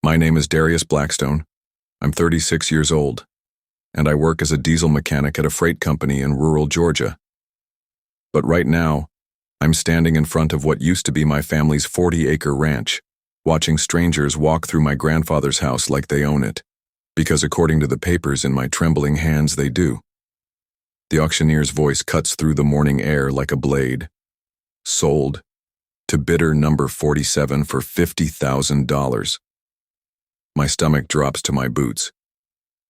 My name is Darius Blackstone. I'm 36 years old, and I work as a diesel mechanic at a freight company in rural Georgia. But right now, I'm standing in front of what used to be my family's 40-acre ranch, watching strangers walk through my grandfather's house like they own it, because according to the papers in my trembling hands, they do. The auctioneer's voice cuts through the morning air like a blade. Sold to bidder number 47 for $50,000. My stomach drops to my boots.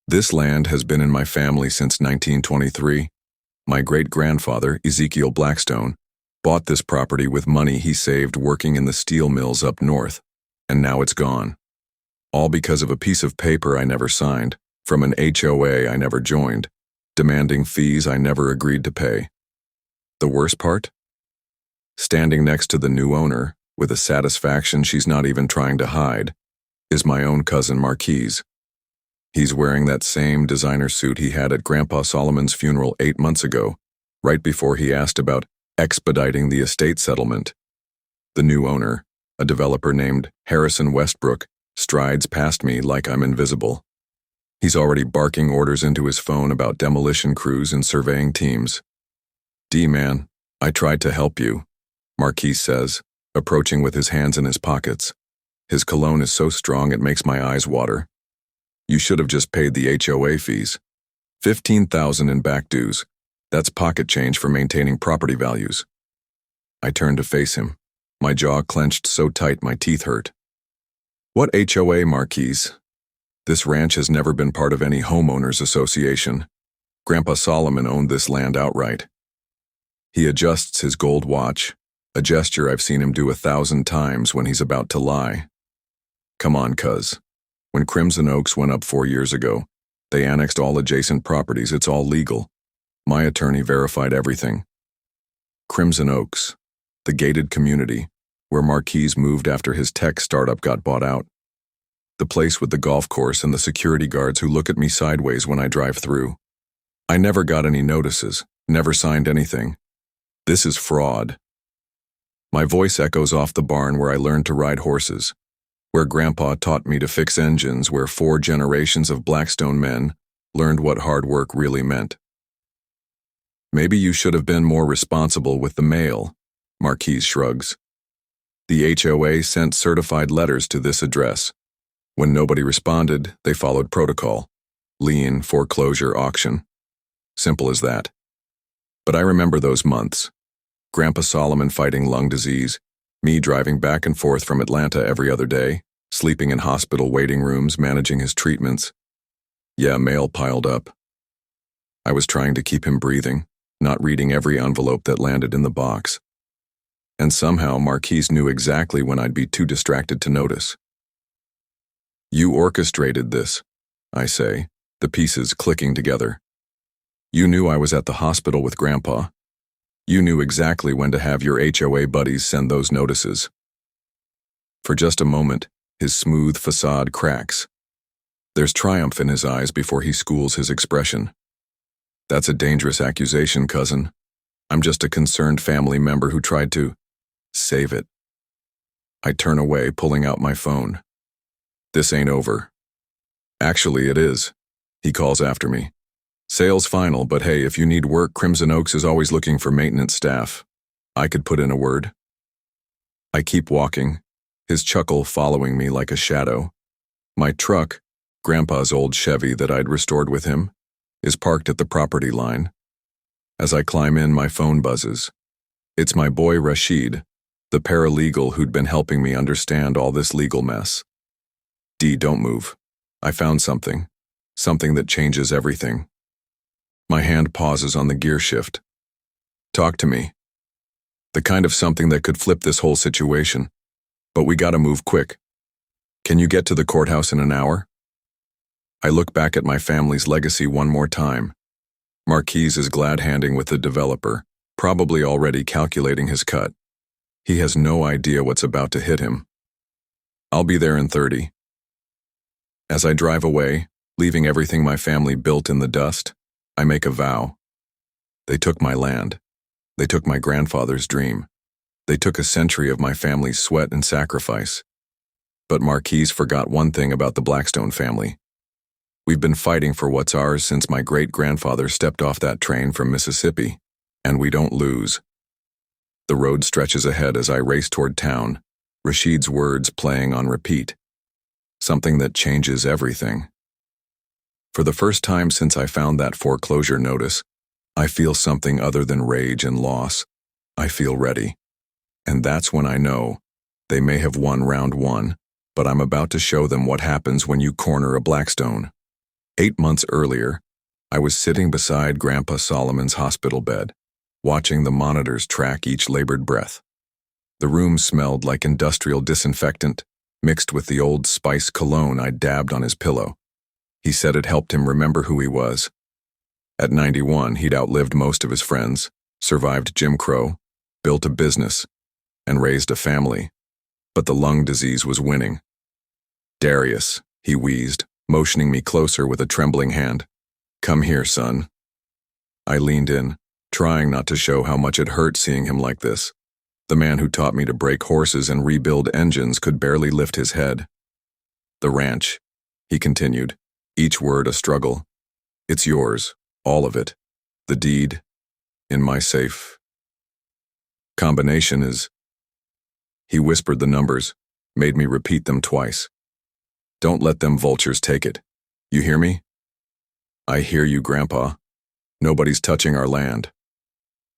This land has been in my family since 1923. My great-grandfather, Ezekiel Blackstone, bought this property with money he saved working in the steel mills up north, and now it's gone. All because of a piece of paper I never signed, from an HOA I never joined, demanding fees I never agreed to pay. The worst part? Standing next to the new owner, with a satisfaction she's not even trying to hide, is my own cousin Marquise. He's wearing that same designer suit he had at Grandpa Solomon's funeral 8 months ago, right before he asked about expediting the estate settlement. The new owner, a developer named Harrison Westbrook, strides past me like I'm invisible. He's already barking orders into his phone about demolition crews and surveying teams. "D-man, I tried to help you," Marquise says, approaching with his hands in his pockets. His cologne is so strong it makes my eyes water. "You should have just paid the HOA fees. $15,000 in back dues. That's pocket change for maintaining property values." I turn to face him, my jaw clenched so tight my teeth hurt. "What HOA, Marquise? This ranch has never been part of any homeowners association. Grandpa Solomon owned this land outright." He adjusts his gold watch, a gesture I've seen him do 1,000 times when he's about to lie. "Come on, cuz. When Crimson Oaks went up 4 years ago, they annexed all adjacent properties. It's all legal. My attorney verified everything." Crimson Oaks, the gated community, where Marquise moved after his tech startup got bought out. The place with the golf course and the security guards who look at me sideways when I drive through. I never got any notices, never signed anything. This is fraud. My voice echoes off the barn where I learned to ride horses, where Grandpa taught me to fix engines, where 4 generations of Blackstone men learned what hard work really meant. "Maybe you should have been more responsible with the mail," Marquise shrugs. "The HOA sent certified letters to this address. When nobody responded, they followed protocol. LIEN, foreclosure, auction. Simple as that. But I remember those months. Grandpa Solomon fighting lung disease, me driving back and forth from Atlanta every other day, sleeping in hospital waiting rooms, managing his treatments. Yeah, mail piled up. I was trying to keep him breathing, not reading every envelope that landed in the box. And somehow Marquise knew exactly when I'd be too distracted to notice. "You orchestrated this," I say, the pieces clicking together. "You knew I was at the hospital with Grandpa. You knew exactly when to have your HOA buddies send those notices." For just a moment, his smooth facade cracks. There's triumph in his eyes before he schools his expression. "That's a dangerous accusation, cousin. I'm just a concerned family member who tried to save it." I turn away, pulling out my phone. "This ain't over." "Actually, it is," he calls after me. "Sales final, but hey, if you need work, Crimson Oaks is always looking for maintenance staff. I could put in a word." I keep walking, his chuckle following me like a shadow. My truck, Grandpa's old Chevy that I'd restored with him, is parked at the property line. As I climb in, my phone buzzes. It's my boy Rashid, the paralegal who'd been helping me understand all this legal mess. "D, don't move. I found something. Something that changes everything." My hand pauses on the gear shift. "Talk to me." "The kind of something that could flip this whole situation. But we gotta move quick. Can you get to the courthouse in an hour?" I look back at my family's legacy one more time. Marquise is glad-handing with the developer, probably already calculating his cut. He has no idea what's about to hit him. "I'll be there in 30. As I drive away, leaving everything my family built in the dust, I make a vow. They took my land. They took my grandfather's dream. They took a century of my family's sweat and sacrifice. But Marquise forgot one thing about the Blackstone family. We've been fighting for what's ours since my great-grandfather stepped off that train from Mississippi, and we don't lose. The road stretches ahead as I race toward town, Rashid's words playing on repeat. Something that changes everything. For the first time since I found that foreclosure notice, I feel something other than rage and loss. I feel ready. And that's when I know they may have won round one, but I'm about to show them what happens when you corner a Blackstone. 8 months earlier, I was sitting beside Grandpa Solomon's hospital bed, watching the monitors track each labored breath. The room smelled like industrial disinfectant, mixed with the Old Spice cologne I dabbed on his pillow. He said it helped him remember who he was. At 91, he'd outlived most of his friends, survived Jim Crow, built a business, and raised a family. But the lung disease was winning. "Darius," he wheezed, motioning me closer with a trembling hand. "Come here, son." I leaned in, trying not to show how much it hurt seeing him like this. The man who taught me to break horses and rebuild engines could barely lift his head. "The ranch," he continued, each word a struggle. "It's yours, all of it. The deed, in my safe. Combination is..." He whispered the numbers, made me repeat them twice. "Don't let them vultures take it. You hear me?" "I hear you, Grandpa. Nobody's touching our land."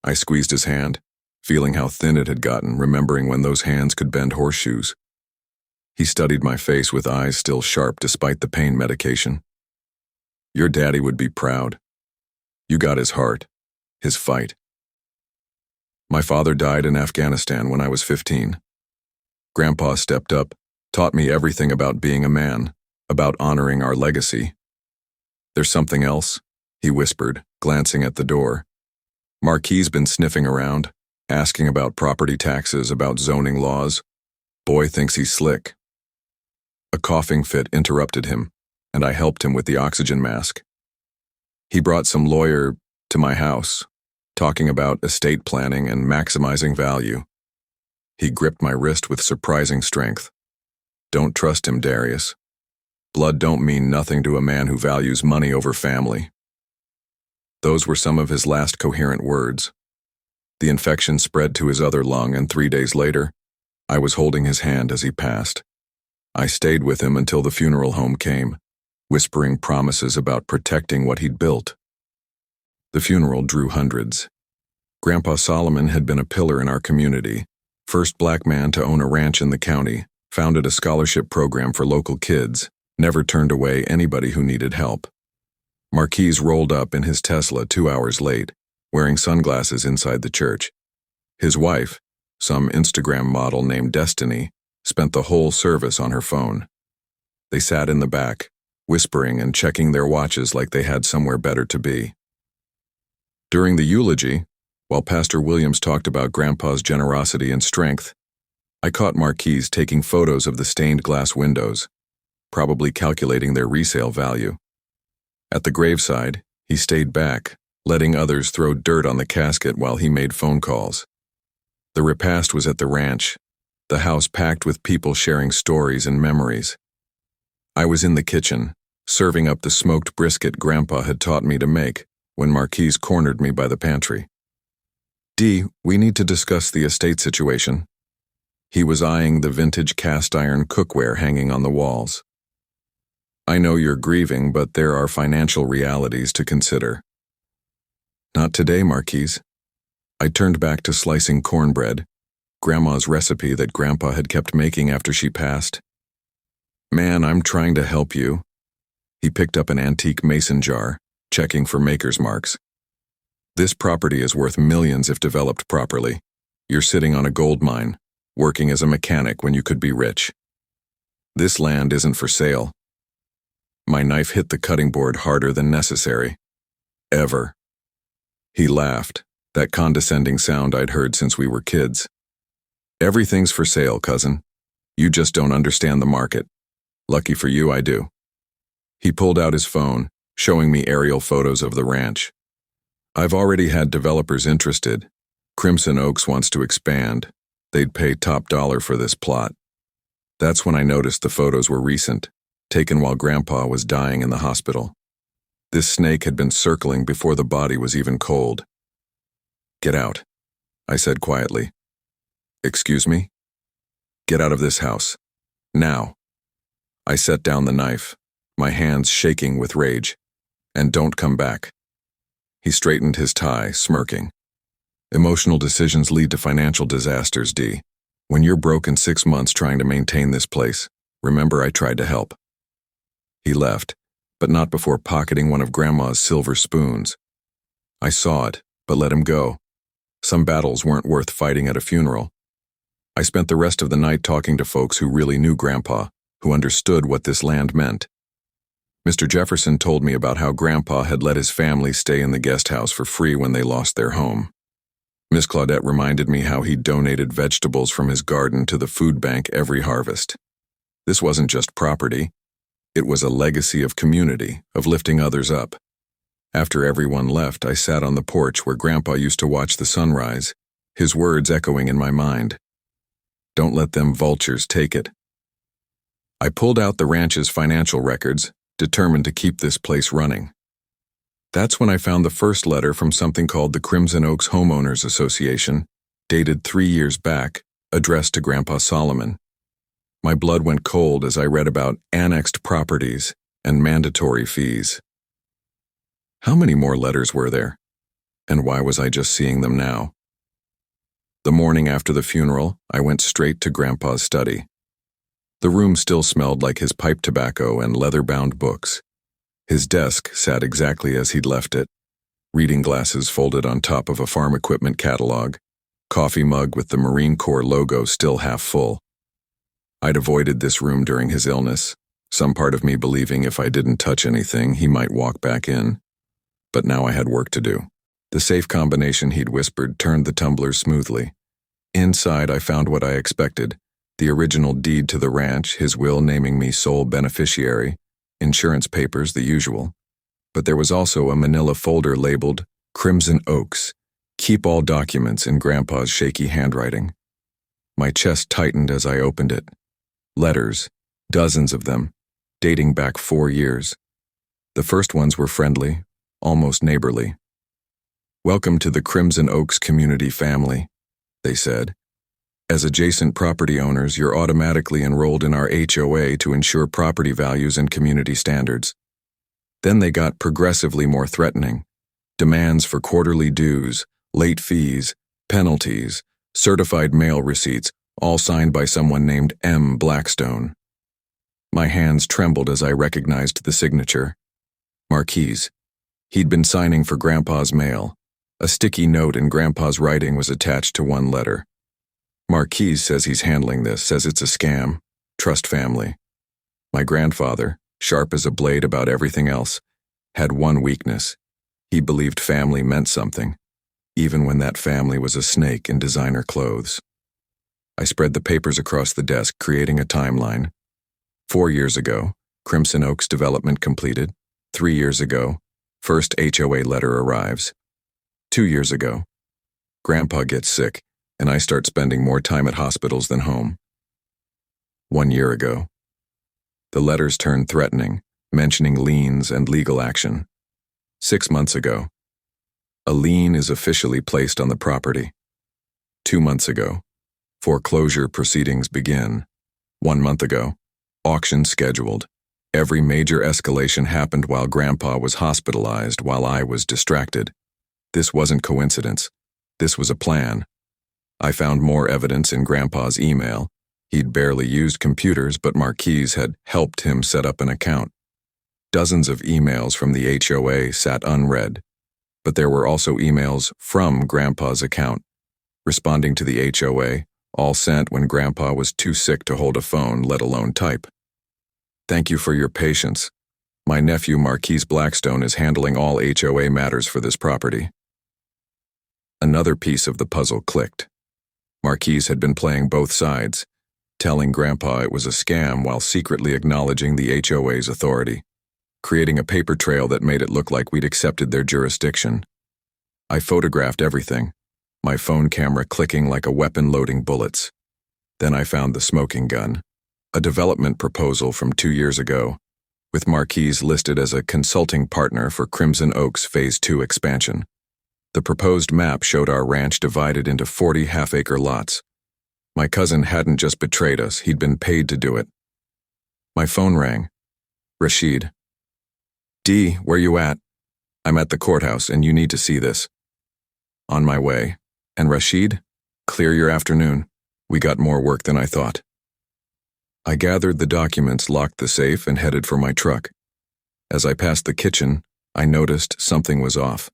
I squeezed his hand, feeling how thin it had gotten, remembering when those hands could bend horseshoes. He studied my face with eyes still sharp despite the pain medication. "Your daddy would be proud. You got his heart, his fight. My father died in Afghanistan when I was 15. Grandpa stepped up, taught me everything about being a man, about honoring our legacy. There's something else," he whispered, glancing at the door. "Marquis been sniffing around, asking about property taxes, about zoning laws. Boy thinks he's slick." A coughing fit interrupted him, and I helped him with the oxygen mask. "He brought some lawyer to my house, talking about estate planning and maximizing value." He gripped my wrist with surprising strength. "Don't trust him, Darius. Blood don't mean nothing to a man who values money over family." Those were some of his last coherent words. The infection spread to his other lung, and 3 days later, I was holding his hand as he passed. I stayed with him until the funeral home came, whispering promises about protecting what he'd built. The funeral drew hundreds. Grandpa Solomon had been a pillar in our community, first black man to own a ranch in the county, founded a scholarship program for local kids, never turned away anybody who needed help. Marquise rolled up in his Tesla 2 hours late, wearing sunglasses inside the church. His wife, some Instagram model named Destiny, spent the whole service on her phone. They sat in the back, whispering and checking their watches like they had somewhere better to be. During the eulogy, while Pastor Williams talked about Grandpa's generosity and strength, I caught Marquise taking photos of the stained glass windows, probably calculating their resale value. At the graveside, he stayed back, letting others throw dirt on the casket while he made phone calls. The repast was at the ranch, the house packed with people sharing stories and memories. I was in the kitchen, serving up the smoked brisket Grandpa had taught me to make, when Marquise cornered me by the pantry. "Dee, we need to discuss the estate situation." He was eyeing the vintage cast-iron cookware hanging on the walls. "I know you're grieving, but there are financial realities to consider." "Not today, Marquise." I turned back to slicing cornbread, Grandma's recipe that Grandpa had kept making after she passed. "Man, I'm trying to help you." He picked up an antique mason jar, checking for maker's marks. "This property is worth millions if developed properly. You're sitting on a gold mine, working as a mechanic when you could be rich. This land isn't for sale." My knife hit the cutting board harder than necessary. "Ever." He laughed, that condescending sound I'd heard since we were kids. "Everything's for sale, cousin. You just don't understand the market. Lucky for you, I do." He pulled out his phone, showing me aerial photos of the ranch. "I've already had developers interested. Crimson Oaks wants to expand. They'd pay top dollar for this plot." That's when I noticed the photos were recent, taken while Grandpa was dying in the hospital. This snake had been circling before the body was even cold. "Get out," I said quietly. "Excuse me?" "Get out of this house. Now." I set down the knife, my hands shaking with rage. "And don't come back." He straightened his tie, smirking. "Emotional decisions lead to financial disasters, D. When you're broke in 6 months trying to maintain this place, remember I tried to help." He left, but not before pocketing one of Grandma's silver spoons. I saw it, but let him go. Some battles weren't worth fighting at a funeral. I spent the rest of the night talking to folks who really knew Grandpa, who understood what this land meant. Mr. Jefferson told me about how Grandpa had let his family stay in the guest house for free when they lost their home. Miss Claudette reminded me how he donated vegetables from his garden to the food bank every harvest. This wasn't just property. It was a legacy of community, of lifting others up. After everyone left, I sat on the porch where Grandpa used to watch the sunrise, his words echoing in my mind. "Don't let them vultures take it." I pulled out the ranch's financial records, determined to keep this place running. That's when I found the first letter from something called the Crimson Oaks Homeowners Association, dated 3 years back, addressed to Grandpa Solomon. My blood went cold as I read about annexed properties and mandatory fees. How many more letters were there? And why was I just seeing them now? The morning after the funeral, I went straight to Grandpa's study. The room still smelled like his pipe tobacco and leather-bound books. His desk sat exactly as he'd left it, reading glasses folded on top of a farm equipment catalog, coffee mug with the Marine Corps logo still half full. I'd avoided this room during his illness, some part of me believing if I didn't touch anything, he might walk back in. But now I had work to do. The safe combination he'd whispered turned the tumblers smoothly. Inside, I found what I expected: the original deed to the ranch, his will naming me sole beneficiary, insurance papers, the usual. But there was also a manila folder labeled Crimson Oaks, keep all documents, in Grandpa's shaky handwriting. My chest tightened as I opened it. Letters, dozens of them, dating back 4 years. The first ones were friendly, almost neighborly. "Welcome to the Crimson Oaks community family," they said. "As adjacent property owners, you're automatically enrolled in our HOA to ensure property values and community standards." Then they got progressively more threatening. Demands for quarterly dues, late fees, penalties, certified mail receipts, all signed by someone named M. Blackstone. My hands trembled as I recognized the signature. Marquise. He'd been signing for Grandpa's mail. A sticky note in Grandpa's writing was attached to one letter. "Marquise says he's handling this, says it's a scam. Trust family." My grandfather, sharp as a blade about everything else, had one weakness. He believed family meant something, even when that family was a snake in designer clothes. I spread the papers across the desk, creating a timeline. 4 years ago, Crimson Oaks development completed. 3 years ago, first HOA letter arrives. 2 years ago, Grandpa gets sick, and I start spending more time at hospitals than home. 1 year ago, the letters turned threatening, mentioning liens and legal action. 6 months ago, a lien is officially placed on the property. 2 months ago, foreclosure proceedings begin. 1 month ago, auction scheduled. Every major escalation happened while Grandpa was hospitalized, while I was distracted. This wasn't coincidence. This was a plan. I found more evidence in Grandpa's email. He'd barely used computers, but Marquise had helped him set up an account. Dozens of emails from the HOA sat unread, but there were also emails from Grandpa's account, responding to the HOA, all sent when Grandpa was too sick to hold a phone, let alone type. "Thank you for your patience. My nephew Marquise Blackstone is handling all HOA matters for this property." Another piece of the puzzle clicked. Marquise had been playing both sides, telling Grandpa it was a scam while secretly acknowledging the HOA's authority, creating a paper trail that made it look like we'd accepted their jurisdiction. I photographed everything, my phone camera clicking like a weapon loading bullets. Then I found the smoking gun. A development proposal from 2 years ago, with Marquise listed as a consulting partner for Crimson Oaks Phase 2 expansion. The proposed map showed our ranch divided into 40 half-acre lots. My cousin hadn't just betrayed us, he'd been paid to do it. My phone rang. Rashid. "D, where you at? I'm at the courthouse and you need to see this." "On my way." "And Rashid? Clear your afternoon. We got more work than I thought." I gathered the documents, locked the safe, and headed for my truck. As I passed the kitchen, I noticed something was off.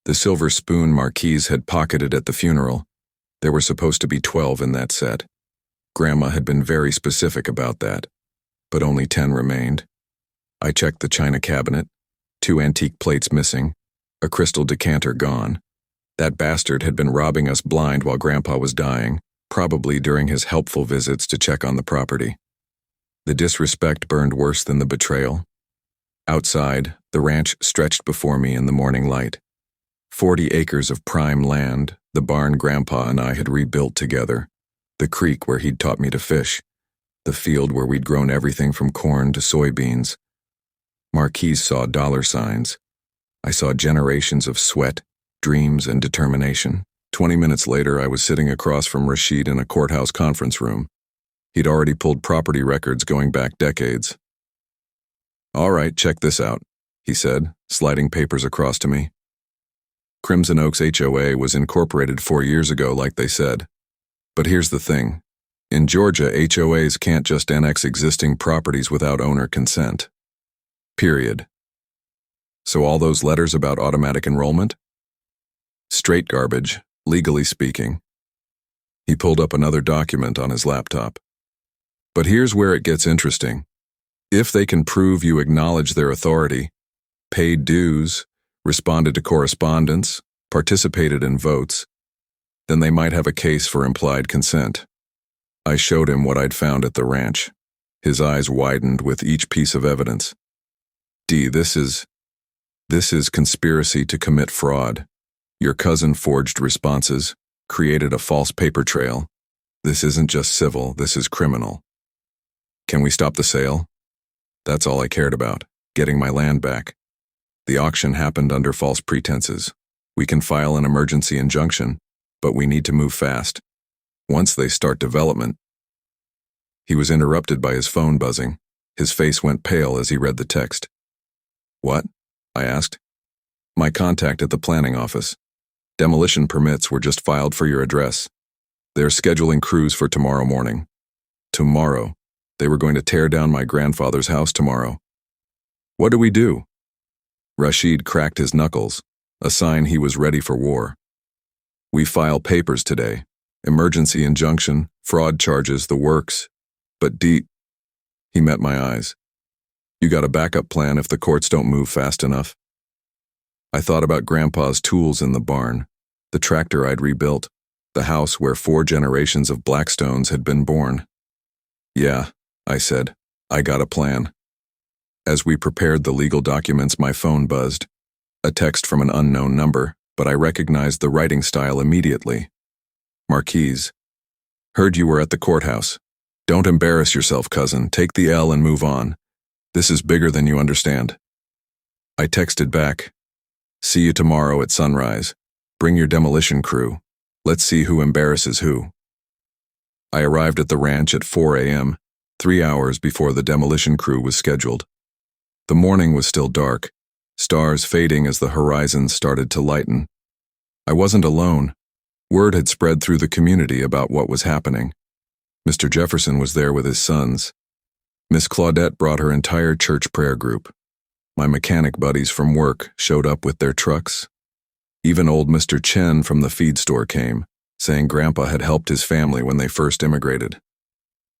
The silver spoon Marquise had pocketed at the funeral. There were supposed to be 12 in that set. Grandma had been very specific about that, but only 10 remained. I checked the china cabinet, 2 antique plates missing, a crystal decanter gone. That bastard had been robbing us blind while Grandpa was dying, probably during his helpful visits to check on the property. The disrespect burned worse than the betrayal. Outside, the ranch stretched before me in the morning light. 40 acres of prime land, the barn Grandpa and I had rebuilt together, the creek where he'd taught me to fish, the field where we'd grown everything from corn to soybeans. Marquise saw dollar signs. I saw generations of sweat, dreams, and determination. 20 minutes later, I was sitting across from Rashid in a courthouse conference room. He'd already pulled property records going back decades. "All right, check this out," he said, sliding papers across to me. Crimson Oaks HOA was incorporated 4 years ago, like they said. But here's the thing. In Georgia, HOAs can't just annex existing properties without owner consent. Period. So all those letters about automatic enrollment? Straight garbage, legally speaking. He pulled up another document on his laptop. But here's where it gets interesting. If they can prove you acknowledge their authority, paid dues, responded to correspondence, participated in votes, then they might have a case for implied consent. I showed him what I'd found at the ranch. His eyes widened with each piece of evidence. "D, this is conspiracy to commit fraud. Your cousin forged responses, created a false paper trail. This isn't just civil, this is criminal. Can we stop the sale?" That's all I cared about, getting my land back. The auction happened under false pretenses. We can file an emergency injunction, but we need to move fast. Once they start development. He was interrupted by his phone buzzing. His face went pale as he read the text. "What?" I asked. "My contact at the planning office. Demolition permits were just filed for your address. They're scheduling crews for tomorrow morning." Tomorrow. They were going to tear down my grandfather's house tomorrow. "What do we do?" Rashid cracked his knuckles, a sign he was ready for war. "We file papers today. Emergency injunction, fraud charges, the works. But D..." He met my eyes. "You got a backup plan if the courts don't move fast enough?" I thought about Grandpa's tools in the barn, the tractor I'd rebuilt, the house where 4 generations of Blackstones had been born. "Yeah," I said, "I got a plan." As we prepared the legal documents, my phone buzzed. A text from an unknown number, but I recognized the writing style immediately. Marquise. "Heard you were at the courthouse. Don't embarrass yourself, cousin. Take the L and move on. This is bigger than you understand." I texted back, "See you tomorrow at sunrise. Bring your demolition crew. Let's see who embarrasses who." I arrived at the ranch at 4 a.m., 3 hours before the demolition crew was scheduled. The morning was still dark, stars fading as the horizon started to lighten. I wasn't alone. Word had spread through the community about what was happening. Mr. Jefferson was there with his sons. Miss Claudette brought her entire church prayer group. My mechanic buddies from work showed up with their trucks. Even old Mr. Chen from the feed store came, saying Grandpa had helped his family when they first immigrated.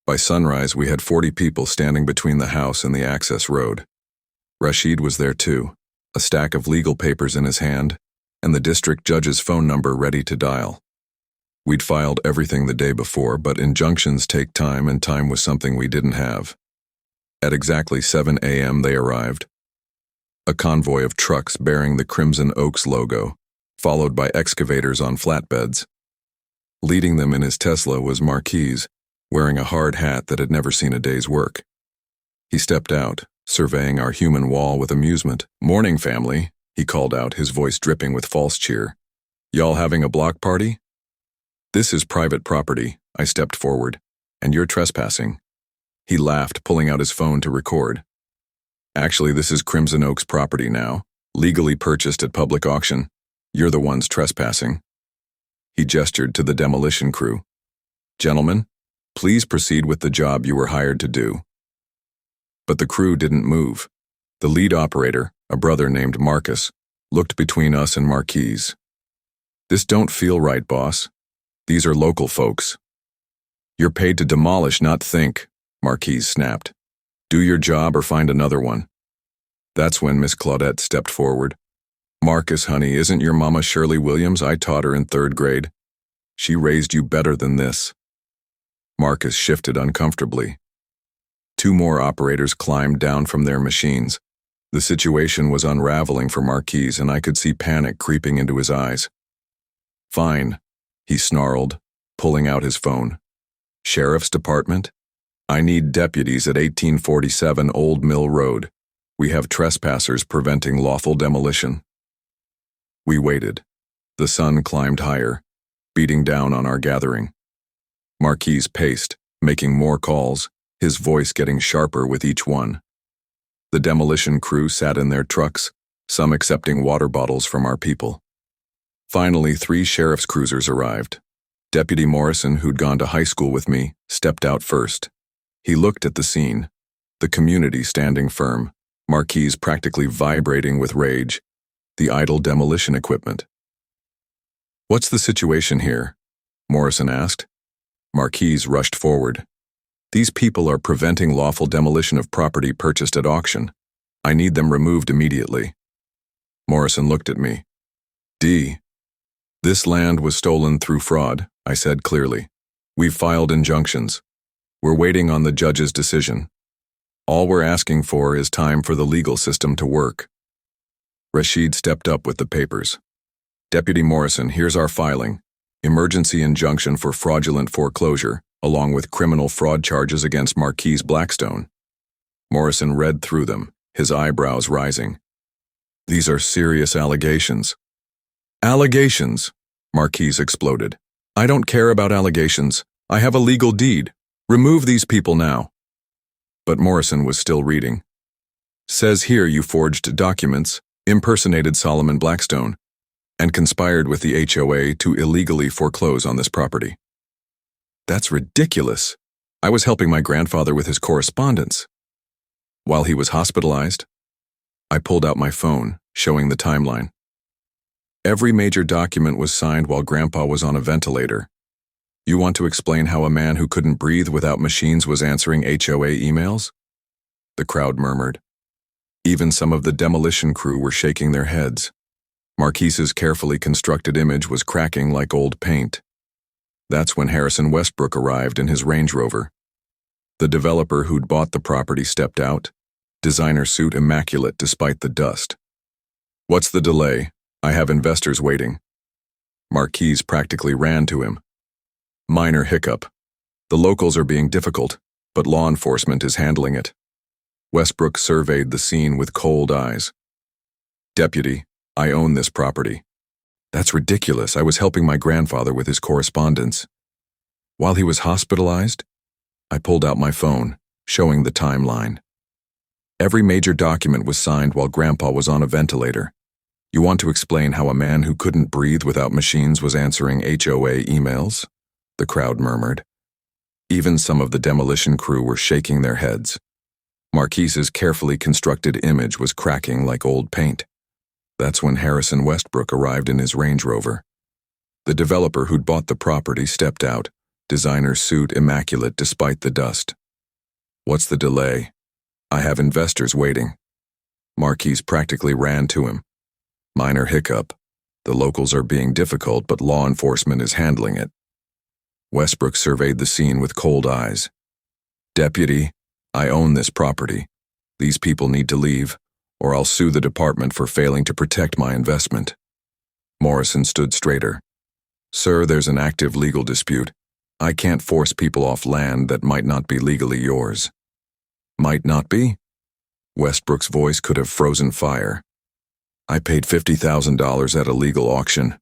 By sunrise, we had 40 people standing between the house and the access road. Rashid was there too, a stack of legal papers in his hand, and the district judge's phone number ready to dial. We'd filed everything the day before, but injunctions take time, and time was something we didn't have. At exactly 7 a.m. they arrived. A convoy of trucks bearing the Crimson Oaks logo, followed by excavators on flatbeds. Leading them in his Tesla was Marquise, wearing a hard hat that had never seen a day's work. He stepped out, surveying our human wall with amusement. "Morning, family," he called out, his voice dripping with false cheer. "Y'all having a block party?" "This is private property," I stepped forward, "and you're trespassing." He laughed, pulling out his phone to record. "Actually, this is Crimson Oak's property now, legally purchased at public auction. You're the ones trespassing." He gestured to the demolition crew. "Gentlemen, please proceed with the job you were hired to do." But the crew didn't move. The lead operator, a brother named Marcus, looked between us and Marquise. "This don't feel right, boss. These are local folks." "You're paid to demolish, not think," Marquise snapped. "Do your job or find another one." That's when Miss Claudette stepped forward. "Marcus, honey, isn't your mama Shirley Williams? I taught her in 3rd grade. She raised you better than this." Marcus shifted uncomfortably. 2 more operators climbed down from their machines. The situation was unraveling for Marquise, and I could see panic creeping into his eyes. "Fine," he snarled, pulling out his phone. "Sheriff's Department? I need deputies at 1847 Old Mill Road. We have trespassers preventing lawful demolition." We waited. The sun climbed higher, beating down on our gathering. Marquise paced, making more calls, his voice getting sharper with each one. The demolition crew sat in their trucks, some accepting water bottles from our people. Finally, 3 sheriff's cruisers arrived. Deputy Morrison, who'd gone to high school with me, stepped out first. He looked at the scene, the community standing firm, Marquise practically vibrating with rage, the idle demolition equipment. "What's the situation here?" Morrison asked. Marquise rushed forward. "These people are preventing lawful demolition of property purchased at auction. I need them removed immediately." Morrison looked at me. "This land was stolen through fraud," I said clearly. "We've filed injunctions. We're waiting on the judge's decision. All we're asking for is time for the legal system to work." Rashid stepped up with the papers. "Deputy Morrison, here's our filing. Emergency injunction for fraudulent foreclosure, along with criminal fraud charges against Marquise Blackstone." Morrison read through them, his eyebrows rising. "These are serious allegations." "Allegations!" Marquise exploded. "I don't care about allegations. I have a legal deed. Remove these people now." But Morrison was still reading. "Says here you forged documents, impersonated Solomon Blackstone, and conspired with the HOA to illegally foreclose on this property." "That's ridiculous. I was helping my grandfather with his correspondence." "While he was hospitalized?" I pulled out my phone, showing the timeline. "Every major document was signed while Grandpa was on a ventilator. You want to explain how a man who couldn't breathe without machines was answering HOA emails?" The crowd murmured. Even some of the demolition crew were shaking their heads. Marquise's carefully constructed image was cracking like old paint. That's when Harrison Westbrook arrived in his Range Rover. The developer who'd bought the property stepped out, designer suit immaculate despite the dust. "What's the delay? I have investors waiting." Marquise practically ran to him. "Minor hiccup. The locals are being difficult, but law enforcement is handling it." Westbrook surveyed the scene with cold eyes. "Deputy, I own this property." "That's ridiculous. I was helping my grandfather with his correspondence." "While he was hospitalized?" I pulled out my phone, showing the timeline. "Every major document was signed while Grandpa was on a ventilator. You want to explain how a man who couldn't breathe without machines was answering HOA emails?" The crowd murmured. Even some of the demolition crew were shaking their heads. Marquise's carefully constructed image was cracking like old paint. That's when Harrison Westbrook arrived in his Range Rover. The developer who'd bought the property stepped out, designer suit immaculate despite the dust. "What's the delay? I have investors waiting." Marquise practically ran to him. "Minor hiccup. The locals are being difficult, but law enforcement is handling it." Westbrook surveyed the scene with cold eyes. "Deputy, I own this property. These people need to leave, or I'll sue the department for failing to protect my investment." Morrison stood straighter. "Sir, there's an active legal dispute. I can't force people off land that might not be legally yours. Might not be? Westbrook's voice could have frozen fire. I paid $50,000 at a legal auction.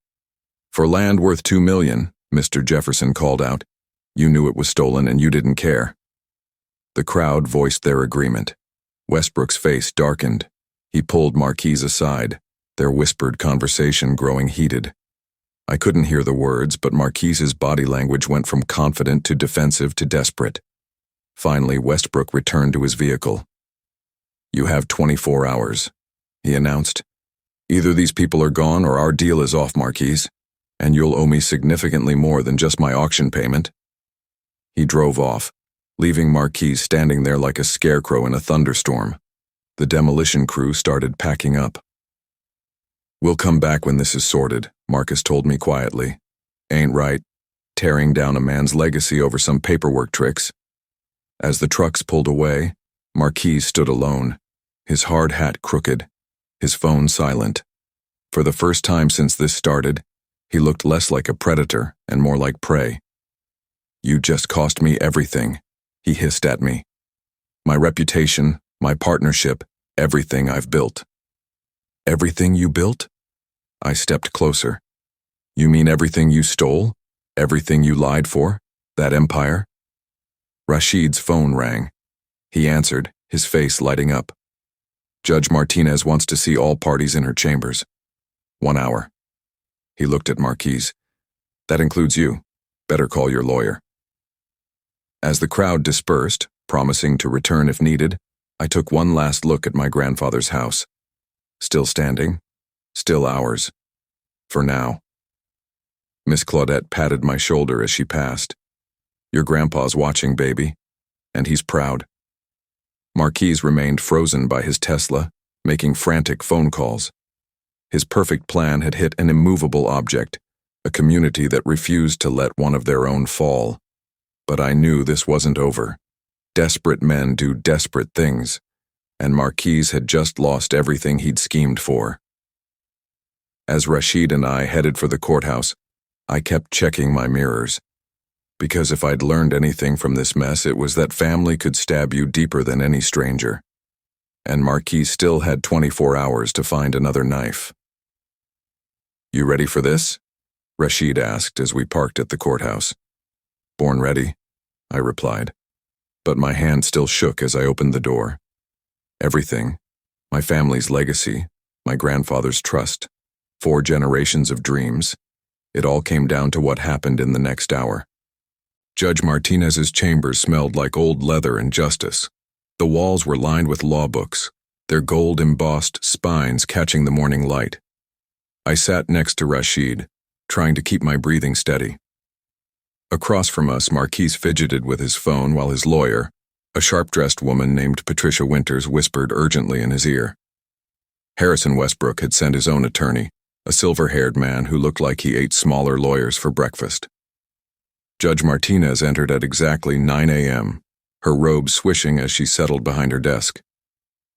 For land worth $2 million, Mr. Jefferson called out. You knew it was stolen and you didn't care. The crowd voiced their agreement. Westbrook's face darkened. He pulled Marquise aside, their whispered conversation growing heated. I couldn't hear the words, but Marquise's body language went from confident to defensive to desperate. Finally, Westbrook returned to his vehicle. You have 24 hours, he announced. Either these people are gone or our deal is off, Marquise, and you'll owe me significantly more than just my auction payment. He drove off, leaving Marquise standing there like a scarecrow in a thunderstorm. The demolition crew started packing up. We'll come back when this is sorted, Marcus told me quietly. Ain't right, tearing down a man's legacy over some paperwork tricks. As the trucks pulled away, Marquise stood alone, his hard hat crooked, his phone silent. For the first time since this started, he looked less like a predator and more like prey. You just cost me everything, he hissed at me. My reputation, my partnership, everything I've built. Everything you built? I stepped closer. You mean everything you stole? Everything you lied for? That empire? Rashid's phone rang. He answered, his face lighting up. Judge Martinez wants to see all parties in her chambers. 1 hour. He looked at Marquise. That includes you. Better call your lawyer. As the crowd dispersed, promising to return if needed, I took one last look at my grandfather's house. Still standing, still ours. For now. Miss Claudette patted my shoulder as she passed. Your grandpa's watching, baby, and he's proud. Marquise remained frozen by his Tesla, making frantic phone calls. His perfect plan had hit an immovable object, a community that refused to let one of their own fall. But I knew this wasn't over. Desperate men do desperate things, and Marquise had just lost everything he'd schemed for. As Rashid and I headed for the courthouse, I kept checking my mirrors. Because if I'd learned anything from this mess, it was that family could stab you deeper than any stranger. And Marquise still had 24 hours to find another knife. You ready for this? Rashid asked as we parked at the courthouse. Born ready, I replied. But my hand still shook as I opened the door. Everything, my family's legacy, my grandfather's trust, 4 generations of dreams, it all came down to what happened in the next hour. Judge Martinez's chambers smelled like old leather and justice. The walls were lined with law books, their gold-embossed spines catching the morning light. I sat next to Rashid, trying to keep my breathing steady. Across from us, Marquise fidgeted with his phone while his lawyer, a sharp-dressed woman named Patricia Winters, whispered urgently in his ear. Harrison Westbrook had sent his own attorney, a silver-haired man who looked like he ate smaller lawyers for breakfast. Judge Martinez entered at exactly 9 a.m., her robe swishing as she settled behind her desk.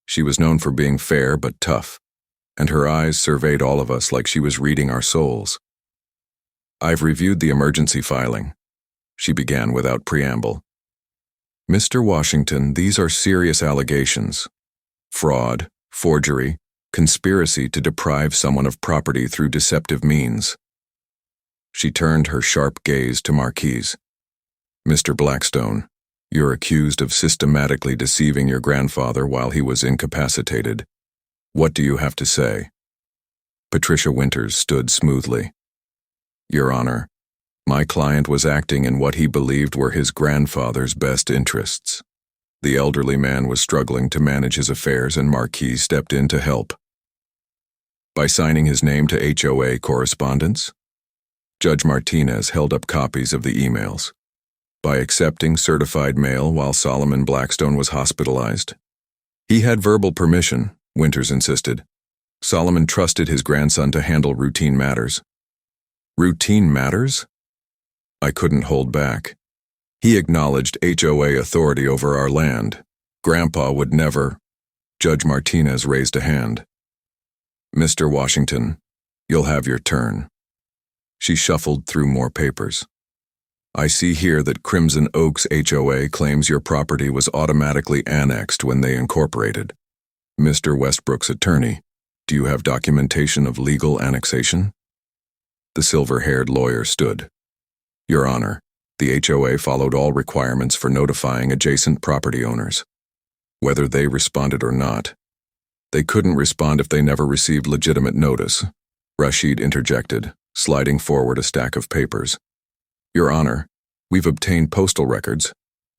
She was known for being fair but tough, and her eyes surveyed all of us like she was reading our souls. I've reviewed the emergency filing, she began without preamble. Mr. Washington, these are serious allegations. Fraud, forgery, conspiracy to deprive someone of property through deceptive means. She turned her sharp gaze to Marquise. Mr. Blackstone, you're accused of systematically deceiving your grandfather while he was incapacitated. What do you have to say? Patricia Winters stood smoothly. Your Honor, my client was acting in what he believed were his grandfather's best interests. The elderly man was struggling to manage his affairs and Marquise stepped in to help. By signing his name to HOA correspondence? Judge Martinez held up copies of the emails. By accepting certified mail while Solomon Blackstone was hospitalized? He had verbal permission, Winters insisted. Solomon trusted his grandson to handle routine matters. Routine matters? I couldn't hold back. He acknowledged HOA authority over our land. Grandpa would never. Judge Martinez raised a hand. Mr. Washington, you'll have your turn. She shuffled through more papers. I see here that Crimson Oaks HOA claims your property was automatically annexed when they incorporated. Mr. Westbrook's attorney, do you have documentation of legal annexation? The silver-haired lawyer stood. Your Honor, the HOA followed all requirements for notifying adjacent property owners. Whether they responded or not, they couldn't respond if they never received legitimate notice. Rashid interjected, sliding forward a stack of papers. Your Honor, we've obtained postal records.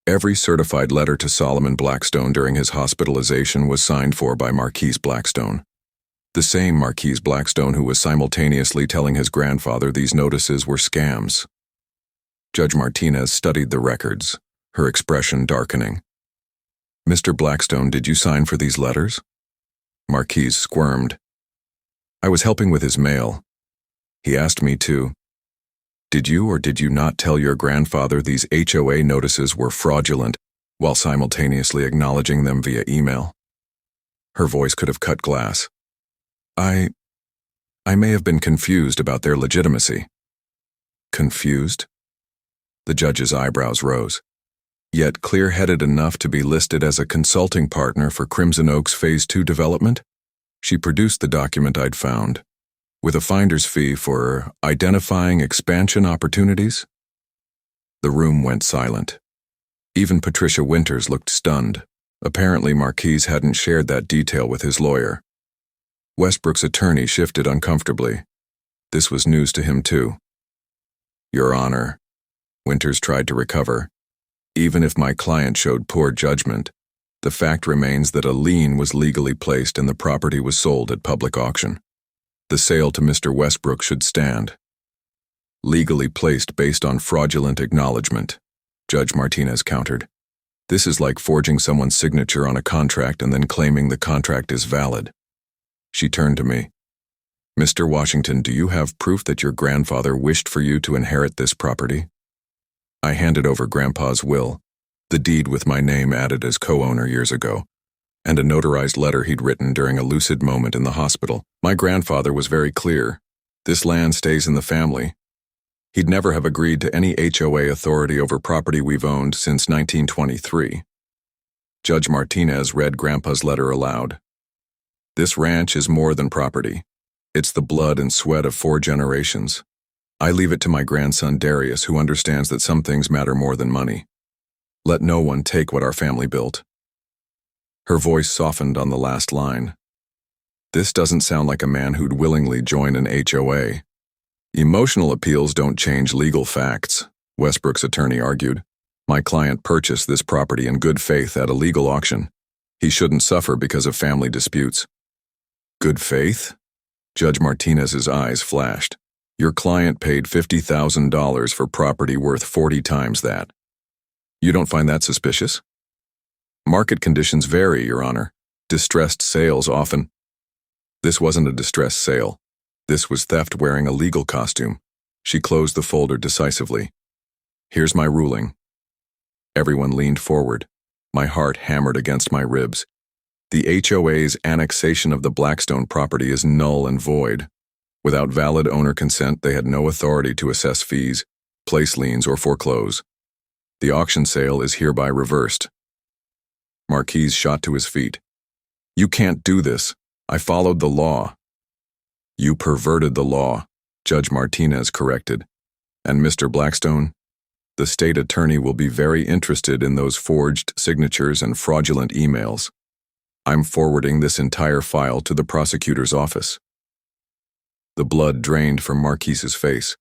Every certified letter to Solomon Blackstone during his hospitalization was signed for by Marquise Blackstone. The same Marquise Blackstone who was simultaneously telling his grandfather these notices were scams. Judge Martinez studied the records, her expression darkening. Mr. Blackstone, did you sign for these letters? Marquise squirmed. I was helping with his mail. He asked me to. Did you or did you not tell your grandfather these HOA notices were fraudulent while simultaneously acknowledging them via email? Her voice could have cut glass. I may have been confused about their legitimacy. Confused? The judge's eyebrows rose. Yet clear-headed enough to be listed as a consulting partner for Crimson Oaks Phase 2 development? She produced the document I'd found, with a finder's fee for identifying expansion opportunities. The room went silent. Even Patricia Winters looked stunned. Apparently Marquise hadn't shared that detail with his lawyer. Westbrook's attorney shifted uncomfortably. This was news to him too. Your Honor, Winters tried to recover. Even if my client showed poor judgment, the fact remains that a lien was legally placed and the property was sold at public auction. The sale to Mr. Westbrook should stand. Legally placed based on fraudulent acknowledgement, Judge Martinez countered. This is like forging someone's signature on a contract and then claiming the contract is valid. She turned to me. Mr. Washington, do you have proof that your grandfather wished for you to inherit this property? I handed over Grandpa's will, the deed with my name added as co-owner years ago, and a notarized letter he'd written during a lucid moment in the hospital. My grandfather was very clear. This land stays in the family. He'd never have agreed to any HOA authority over property we've owned since 1923. Judge Martinez read Grandpa's letter aloud. This ranch is more than property. It's the blood and sweat of 4 generations. I leave it to my grandson Darius, who understands that some things matter more than money. Let no one take what our family built. Her voice softened on the last line. This doesn't sound like a man who'd willingly join an HOA. Emotional appeals don't change legal facts, Westbrook's attorney argued. My client purchased this property in good faith at a legal auction. He shouldn't suffer because of family disputes. Good faith? Judge Martinez's eyes flashed. Your client paid $50,000 for property worth 40 times that. You don't find that suspicious? Market conditions vary, Your Honor. Distressed sales often. This wasn't a distressed sale. This was theft wearing a legal costume. She closed the folder decisively. Here's my ruling. Everyone leaned forward. My heart hammered against my ribs. The HOA's annexation of the Blackstone property is null and void. Without valid owner consent, they had no authority to assess fees, place liens, or foreclose. The auction sale is hereby reversed. Marquise shot to his feet. You can't do this. I followed the law. You perverted the law, Judge Martinez corrected. And Mr. Blackstone, the state attorney will be very interested in those forged signatures and fraudulent emails. I'm forwarding this entire file to the prosecutor's office. The blood drained from Marquise's face.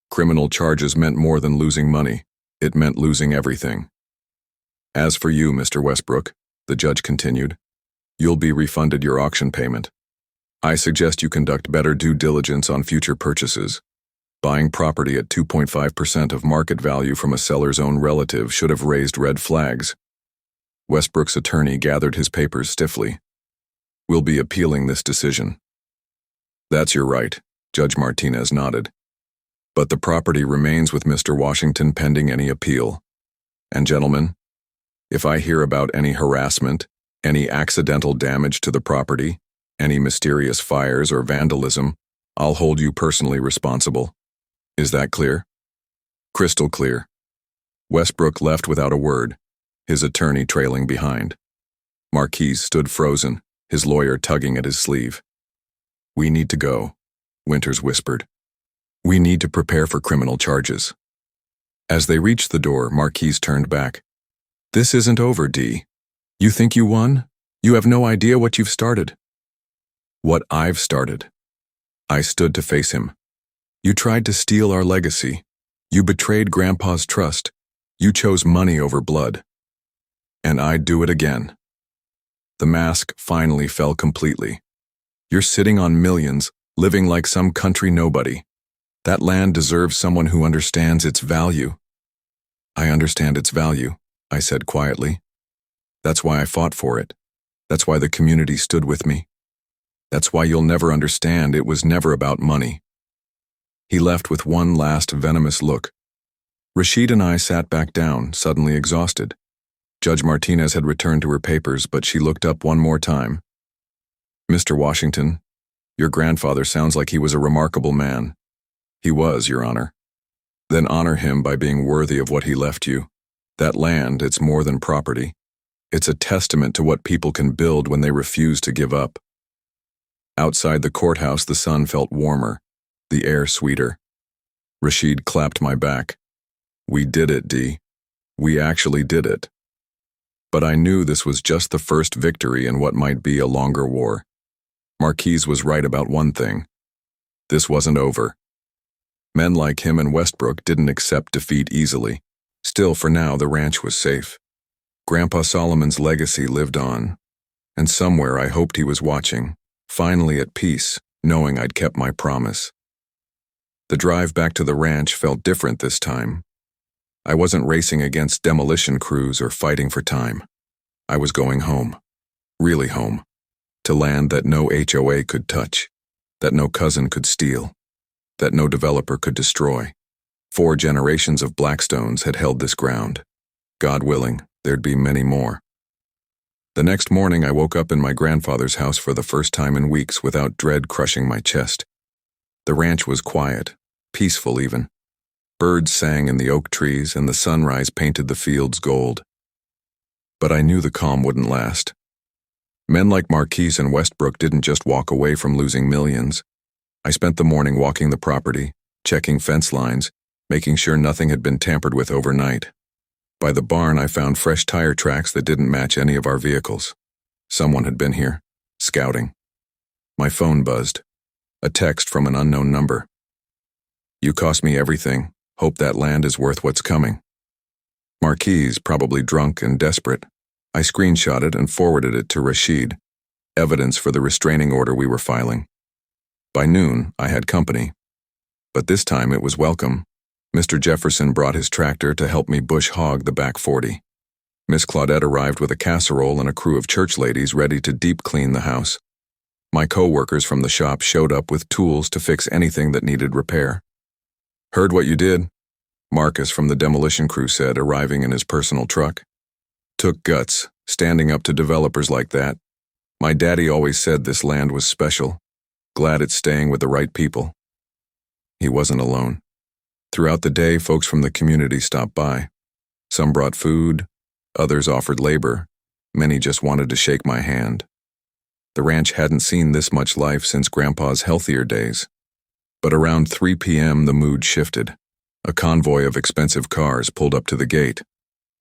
Criminal charges meant more than losing money. It meant losing everything. As for you, Mr. Westbrook, the judge continued, you'll be refunded your auction payment. I suggest you conduct better due diligence on future purchases. Buying property at 2.5% of market value from a seller's own relative should have raised red flags. Westbrook's attorney gathered his papers stiffly. We'll be appealing this decision. That's your right, Judge Martinez nodded. But the property remains with Mr. Washington pending any appeal. And gentlemen, if I hear about any harassment, any accidental damage to the property, any mysterious fires or vandalism, I'll hold you personally responsible. Is that clear? Crystal clear. Westbrook left without a word, his attorney trailing behind. Marquise stood frozen, his lawyer tugging at his sleeve. "We need to go," Winters whispered. "We need to prepare for criminal charges." As they reached the door, Marquise turned back. "This isn't over, Dee. You think you won? You have no idea what you've started." "What I've started." I stood to face him. "You tried to steal our legacy. You betrayed Grandpa's trust. You chose money over blood. And I'd do it again." The mask finally fell completely. "You're sitting on millions, living like some country nobody. That land deserves someone who understands its value." "I understand its value," I said quietly. "That's why I fought for it. That's why the community stood with me. That's why you'll never understand it was never about money." He left with one last venomous look. Rashid and I sat back down, suddenly exhausted. Judge Martinez had returned to her papers, but she looked up one more time. "Mr. Washington, your grandfather sounds like he was a remarkable man." "He was, Your Honor." "Then honor him by being worthy of what he left you. That land, it's more than property. It's a testament to what people can build when they refuse to give up." Outside the courthouse, the sun felt warmer, the air sweeter. Rashid clapped my back. "We did it, Dee. We actually did it." But I knew this was just the first victory in what might be a longer war. Marquise was right about one thing. This wasn't over. Men like him and Westbrook didn't accept defeat easily. Still, for now, the ranch was safe. Grandpa Solomon's legacy lived on, and somewhere I hoped he was watching, finally at peace, knowing I'd kept my promise. The drive back to the ranch felt different this time. I wasn't racing against demolition crews or fighting for time. I was going home, really home, to land that no HOA could touch, that no cousin could steal, that no developer could destroy. 4 generations of Blackstones had held this ground. God willing, there'd be many more. The next morning I woke up in my grandfather's house for the first time in weeks without dread crushing my chest. The ranch was quiet, peaceful even. Birds sang in the oak trees and the sunrise painted the fields gold. But I knew the calm wouldn't last. Men like Marquise and Westbrook didn't just walk away from losing millions. I spent the morning walking the property, checking fence lines, making sure nothing had been tampered with overnight. By the barn I found fresh tire tracks that didn't match any of our vehicles. Someone had been here, scouting. My phone buzzed. A text from an unknown number. "You cost me everything. Hope that land is worth what's coming." Marquise, probably drunk and desperate. I screenshotted and forwarded it to Rashid, evidence for the restraining order we were filing. By noon, I had company. But this time it was welcome. Mr. Jefferson brought his tractor to help me bush hog the back 40. Miss Claudette arrived with a casserole and a crew of church ladies ready to deep clean the house. My co-workers from the shop showed up with tools to fix anything that needed repair. "Heard what you did," Marcus from the demolition crew said, arriving in his personal truck. "Took guts, standing up to developers like that. My daddy always said this land was special. Glad it's staying with the right people." He wasn't alone. Throughout the day, folks from the community stopped by. Some brought food, others offered labor, many just wanted to shake my hand. The ranch hadn't seen this much life since Grandpa's healthier days. But around 3 p.m. the mood shifted. A convoy of expensive cars pulled up to the gate.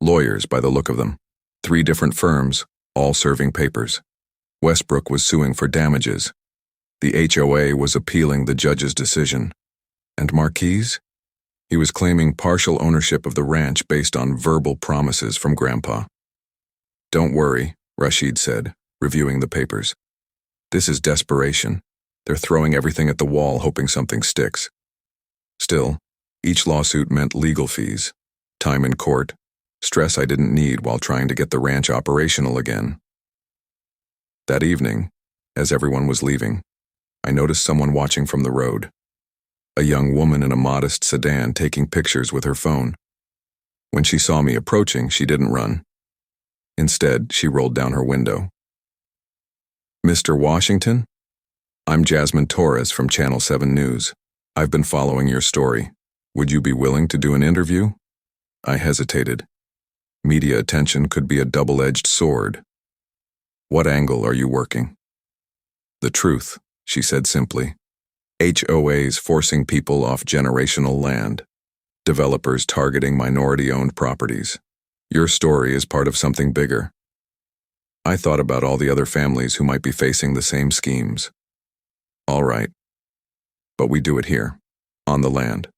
Lawyers, by the look of them. 3 different firms, all serving papers. Westbrook was suing for damages. The HOA was appealing the judge's decision. And Marquise? He was claiming partial ownership of the ranch based on verbal promises from Grandpa. "Don't worry," Rashid said, reviewing the papers. "This is desperation. They're throwing everything at the wall hoping something sticks." Still, each lawsuit meant legal fees, time in court, stress I didn't need while trying to get the ranch operational again. That evening, as everyone was leaving, I noticed someone watching from the road. A young woman in a modest sedan taking pictures with her phone. When she saw me approaching, she didn't run. Instead, she rolled down her window. "Mr. Washington? I'm Jasmine Torres from Channel 7 News. I've been following your story. Would you be willing to do an interview? I hesitated. Media attention could be a double-edged sword. What angle are you working? The truth, she said simply. HOAs forcing people off generational land. Developers targeting minority-owned properties. Your story is part of something bigger. I thought about all the other families who might be facing the same schemes. All right. But we do it here, on the land,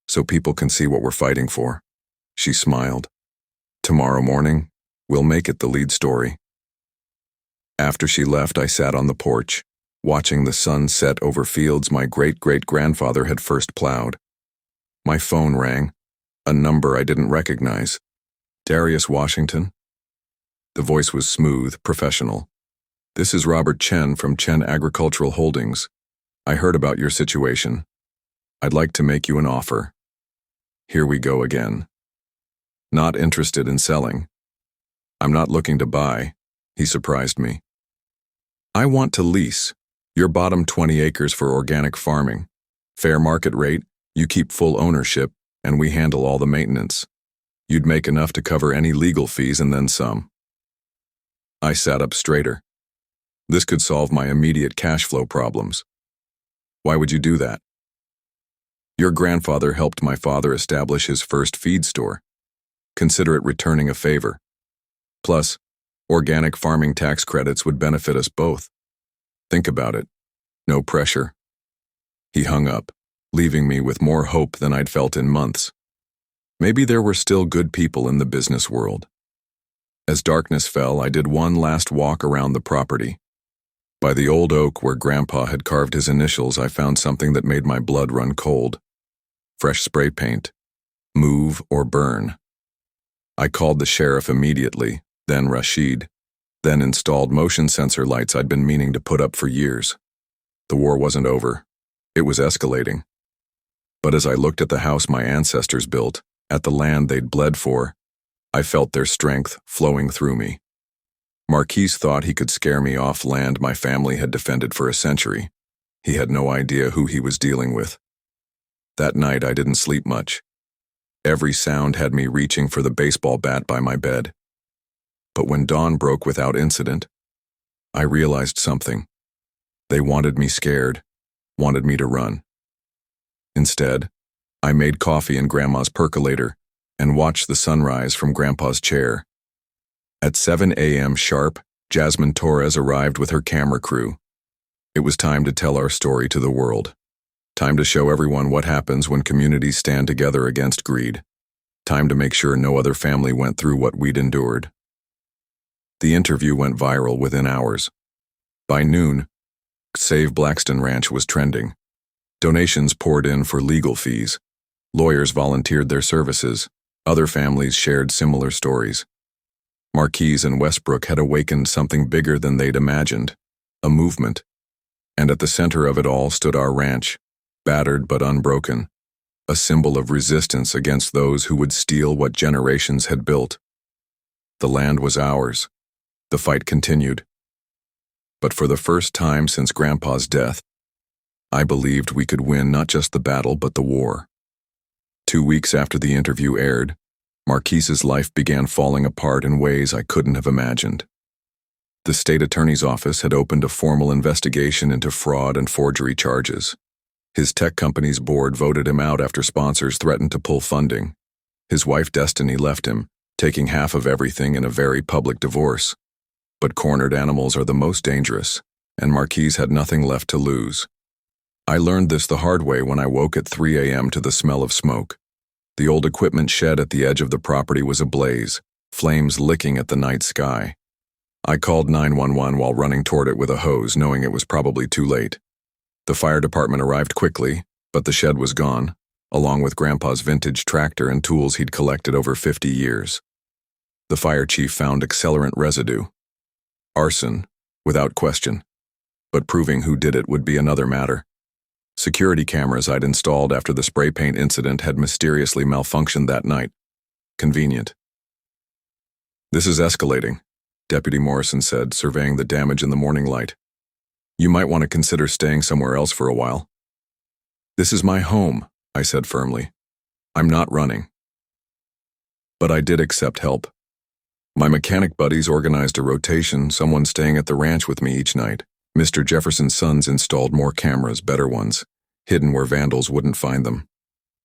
so people can see what we're fighting for. She smiled. Tomorrow morning, we'll make it the lead story. After she left, I sat on the porch, watching the sun set over fields my great-great-grandfather had first plowed. My phone rang, a number I didn't recognize. Darius Washington? The voice was smooth, professional. This is Robert Chen from Chen Agricultural Holdings. I heard about your situation. I'd like to make you an offer. Here we go again. Not interested in selling. I'm not looking to buy. He surprised me. I want to lease. Your bottom 20 acres for organic farming. Fair market rate, you keep full ownership, and we handle all the maintenance. You'd make enough to cover any legal fees and then some. I sat up straighter. This could solve my immediate cash flow problems. Why would you do that? Your grandfather helped my father establish his first feed store. Consider it returning a favor. Plus, organic farming tax credits would benefit us both. Think about it. No pressure. He hung up, leaving me with more hope than I'd felt in months. Maybe there were still good people in the business world. As darkness fell, I did one last walk around the property. By the old oak where Grandpa had carved his initials, I found something that made my blood run cold. Fresh spray paint. Move or burn. I called the sheriff immediately, then Rashid, then installed motion sensor lights I'd been meaning to put up for years. The war wasn't over. It was escalating. But as I looked at the house my ancestors built, at the land they'd bled for, I felt their strength flowing through me. Marquise thought he could scare me off land my family had defended for a century. He had no idea who he was dealing with. That night I didn't sleep much. Every sound had me reaching for the baseball bat by my bed. But when dawn broke without incident, I realized something. They wanted me scared, wanted me to run. Instead, I made coffee in Grandma's percolator and watched the sunrise from Grandpa's chair. At 7 a.m. sharp, Jasmine Torres arrived with her camera crew. It was time to tell our story to the world. Time to show everyone what happens when communities stand together against greed. Time to make sure no other family went through what we'd endured. The interview went viral within hours. By noon, Save Blackston Ranch was trending. Donations poured in for legal fees. Lawyers volunteered their services. Other families shared similar stories. Marquise and Westbrook had awakened something bigger than they'd imagined, a movement. And at the center of it all stood our ranch, battered but unbroken, a symbol of resistance against those who would steal what generations had built. The land was ours. The fight continued. But for the first time since Grandpa's death, I believed we could win not just the battle but the war. 2 weeks after the interview aired, Marquise's life began falling apart in ways I couldn't have imagined. The state attorney's office had opened a formal investigation into fraud and forgery charges. His tech company's board voted him out after sponsors threatened to pull funding. His wife Destiny left him, taking half of everything in a very public divorce. But cornered animals are the most dangerous, and Marquise had nothing left to lose. I learned this the hard way when I woke at 3 a.m. to the smell of smoke. The old equipment shed at the edge of the property was ablaze, flames licking at the night sky. I called 911 while running toward it with a hose, knowing it was probably too late. The fire department arrived quickly, but the shed was gone, along with Grandpa's vintage tractor and tools he'd collected over 50 years. The fire chief found accelerant residue. Arson, without question. But proving who did it would be another matter. Security cameras I'd installed after the spray paint incident had mysteriously malfunctioned that night. Convenient. This is escalating, Deputy Morrison said, surveying the damage in the morning light. You might want to consider staying somewhere else for a while. This is my home, I said firmly. I'm not running. But I did accept help. My mechanic buddies organized a rotation, someone staying at the ranch with me each night. Mr. Jefferson's sons installed more cameras, better ones, hidden where vandals wouldn't find them.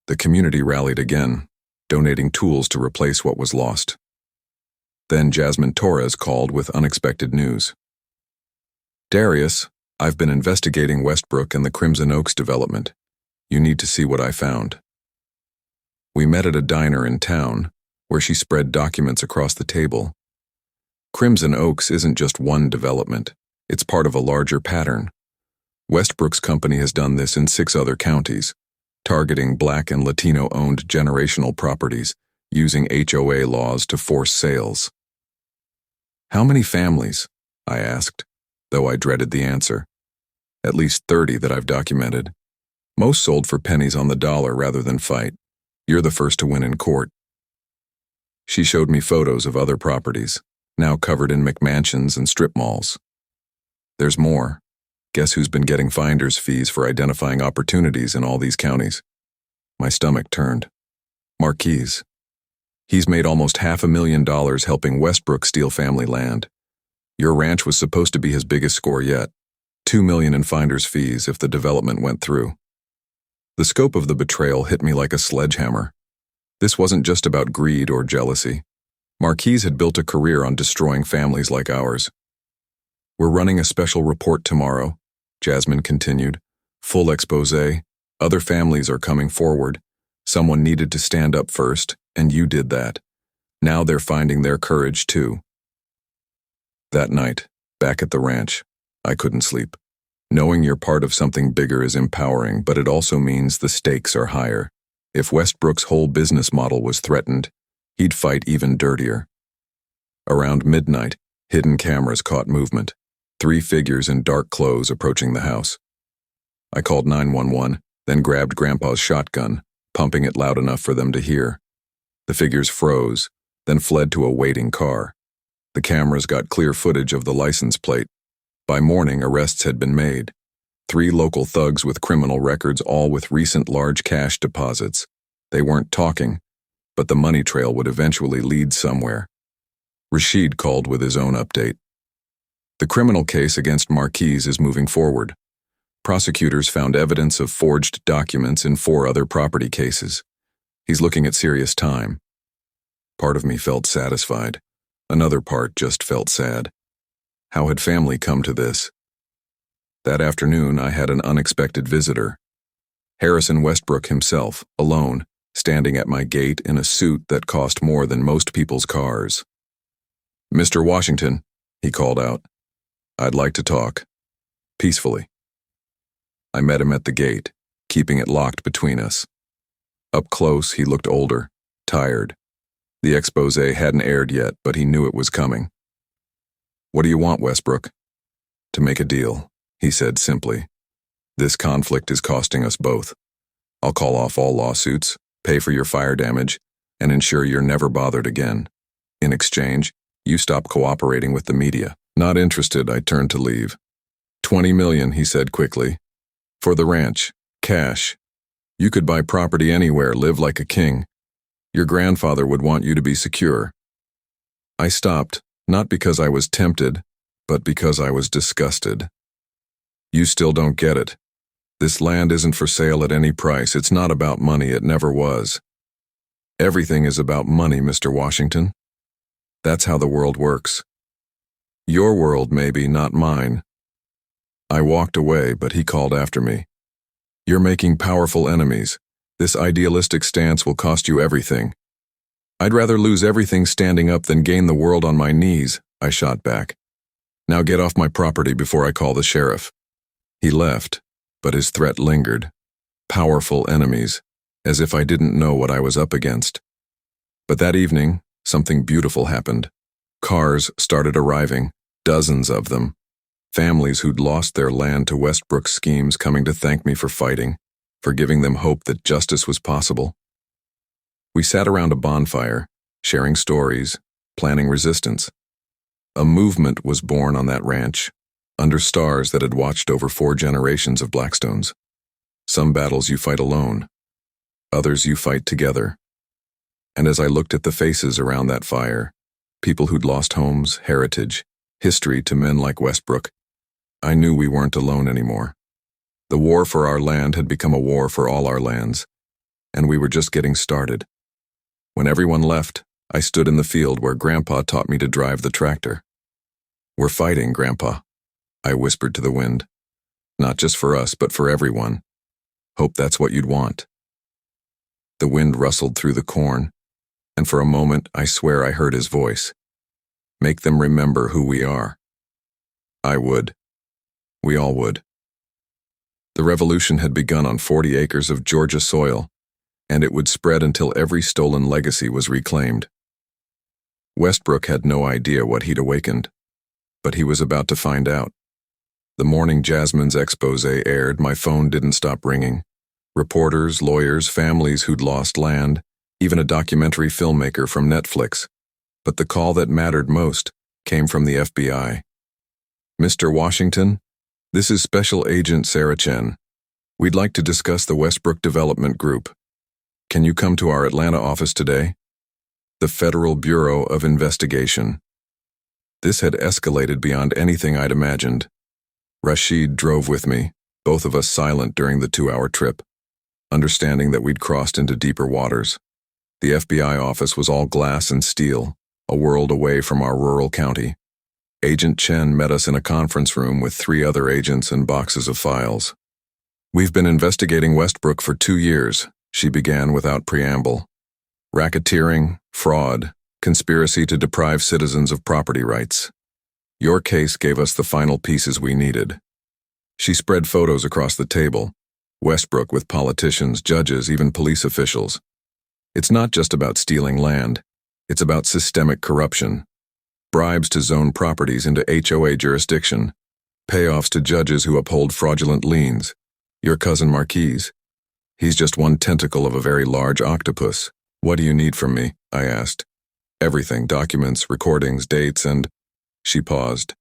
The community rallied again, donating tools to replace what was lost. Then Jasmine Torres called with unexpected news. Darius, I've been investigating Westbrook and the Crimson Oaks development. You need to see what I found. We met at a diner in town, where she spread documents across the table. Crimson Oaks isn't just one development. It's part of a larger pattern. Westbrook's company has done this in 6 other counties, targeting Black and Latino-owned generational properties, using HOA laws to force sales. How many families? I asked, though I dreaded the answer. At least 30 that I've documented. Most sold for pennies on the dollar rather than fight. You're the first to win in court. She showed me photos of other properties, now covered in McMansions and strip malls. There's more. Guess who's been getting finder's fees for identifying opportunities in all these counties? My stomach turned. Marquise. He's made almost $500,000 helping Westbrook steal family land. Your ranch was supposed to be his biggest score yet. $2 million in finder's fees if the development went through. The scope of the betrayal hit me like a sledgehammer. This wasn't just about greed or jealousy. Marquise had built a career on destroying families like ours. We're running a special report tomorrow, Jasmine continued. Full exposé. Other families are coming forward. Someone needed to stand up first, and you did that. Now they're finding their courage too. That night, back at the ranch, I couldn't sleep. Knowing you're part of something bigger is empowering, but it also means the stakes are higher. If Westbrook's whole business model was threatened, he'd fight even dirtier. Around midnight, hidden cameras caught movement. 3 figures in dark clothes approaching the house. I called 911, then grabbed Grandpa's shotgun, pumping it loud enough for them to hear. The figures froze, then fled to a waiting car. The cameras got clear footage of the license plate. By morning, arrests had been made. 3 local thugs with criminal records, all with recent large cash deposits. They weren't talking, but the money trail would eventually lead somewhere. Rashid called with his own update. The criminal case against Marquise is moving forward. Prosecutors found evidence of forged documents in 4 other property cases. He's looking at serious time. Part of me felt satisfied. Another part just felt sad. How had family come to this? That afternoon, I had an unexpected visitor. Harrison Westbrook himself, alone, standing at my gate in a suit that cost more than most people's cars. Mr. Washington, he called out. I'd like to talk. Peacefully. I met him at the gate, keeping it locked between us. Up close, he looked older, tired. The exposé hadn't aired yet, but he knew it was coming. What do you want, Westbrook? To make a deal, he said simply. This conflict is costing us both. I'll call off all lawsuits, pay for your fire damage, and ensure you're never bothered again. In exchange, you stop cooperating with the media. Not interested, I turned to leave. $20 million, he said quickly. For the ranch, cash. You could buy property anywhere, live like a king. Your grandfather would want you to be secure. I stopped, not because I was tempted, but because I was disgusted. You still don't get it. This land isn't for sale at any price. It's not about money. It never was. Everything is about money, Mr. Washington. That's how the world works. Your world, maybe, not mine. I walked away, but he called after me. You're making powerful enemies. This idealistic stance will cost you everything. I'd rather lose everything standing up than gain the world on my knees, I shot back. Now get off my property before I call the sheriff. He left, but his threat lingered. Powerful enemies, as if I didn't know what I was up against. But that evening, something beautiful happened. Cars started arriving, dozens of them. Families who'd lost their land to Westbrook schemes coming to thank me for fighting, for giving them hope that justice was possible. We sat around a bonfire, sharing stories, planning resistance. A movement was born on that ranch, under stars that had watched over 4 generations of Blackstones. Some battles you fight alone. Others you fight together. And as I looked at the faces around that fire, people who'd lost homes, heritage, history to men like Westbrook, I knew we weren't alone anymore. The war for our land had become a war for all our lands, and we were just getting started. When everyone left, I stood in the field where Grandpa taught me to drive the tractor. "We're fighting, Grandpa," I whispered to the wind. "Not just for us, but for everyone. Hope that's what you'd want." The wind rustled through the corn, and for a moment I swear I heard his voice. "Make them remember who we are." I would. We all would. The revolution had begun on 40 acres of Georgia soil, and it would spread until every stolen legacy was reclaimed. Westbrook had no idea what he'd awakened, but he was about to find out. The morning Jasmine's expose aired, my phone didn't stop ringing. Reporters, lawyers, families who'd lost land, even a documentary filmmaker from Netflix. But the call that mattered most came from the FBI. "Mr. Washington, this is Special Agent Sarah Chen. We'd like to discuss the Westbrook Development Group. Can you come to our Atlanta office today?" The Federal Bureau of Investigation. This had escalated beyond anything I'd imagined. Rashid drove with me, both of us silent during the 2-hour trip, understanding that we'd crossed into deeper waters. The FBI office was all glass and steel, a world away from our rural county. Agent Chen met us in a conference room with 3 other agents and boxes of files. "We've been investigating Westbrook for 2 years, she began without preamble. "Racketeering, fraud, conspiracy to deprive citizens of property rights. Your case gave us the final pieces we needed." She spread photos across the table, Westbrook with politicians, judges, even police officials. It's not just about stealing land, it's about systemic corruption. Bribes to zone properties into HOA jurisdiction, payoffs to judges who uphold fraudulent liens. Your cousin Marquise. He's just one tentacle of a very large octopus. "What do you need from me?" I asked. "Everything, documents, recordings, dates, and..." She paused.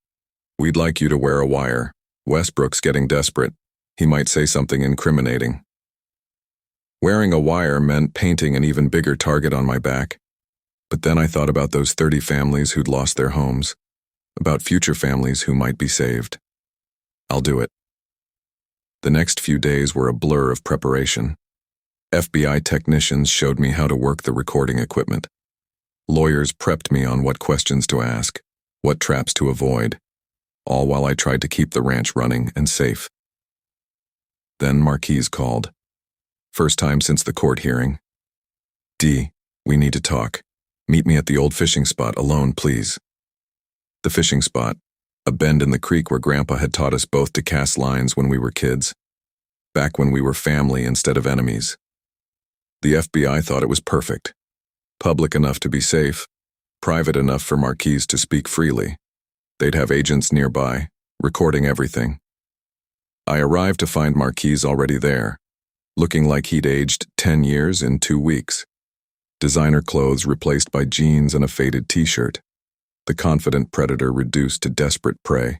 "We'd like you to wear a wire. Westbrook's getting desperate. He might say something incriminating." Wearing a wire meant painting an even bigger target on my back. But then I thought about those 30 families who'd lost their homes, about future families who might be saved. "I'll do it." The next few days were a blur of preparation. FBI technicians showed me how to work the recording equipment. Lawyers prepped me on what questions to ask, what traps to avoid, all while I tried to keep the ranch running and safe. Then Marquise called. First time since the court hearing. "D, we need to talk. Meet me at the old fishing spot alone, please." The fishing spot, a bend in the creek where Grandpa had taught us both to cast lines when we were kids, back when we were family instead of enemies. The FBI thought it was perfect. Public enough to be safe, private enough for Marquise to speak freely. They'd have agents nearby, recording everything. I arrived to find Marquise already there, looking like he'd aged 10 years in 2 weeks. Designer clothes replaced by jeans and a faded t-shirt. The confident predator reduced to desperate prey.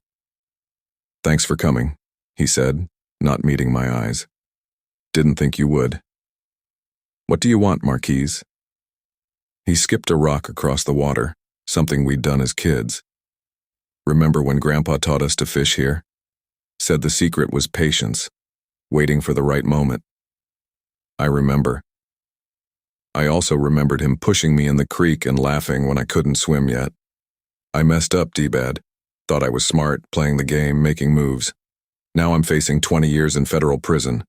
"Thanks for coming," he said, not meeting my eyes. "Didn't think you would." "What do you want, Marquise?" He skipped a rock across the water, something we'd done as kids. "Remember when Grandpa taught us to fish here? Said the secret was patience, waiting for the right moment." I remember. I also remembered him pushing me in the creek and laughing when I couldn't swim yet. I messed up, D-Bad. Thought I was smart, playing the game, making moves. Now I'm facing 20 years in federal prison.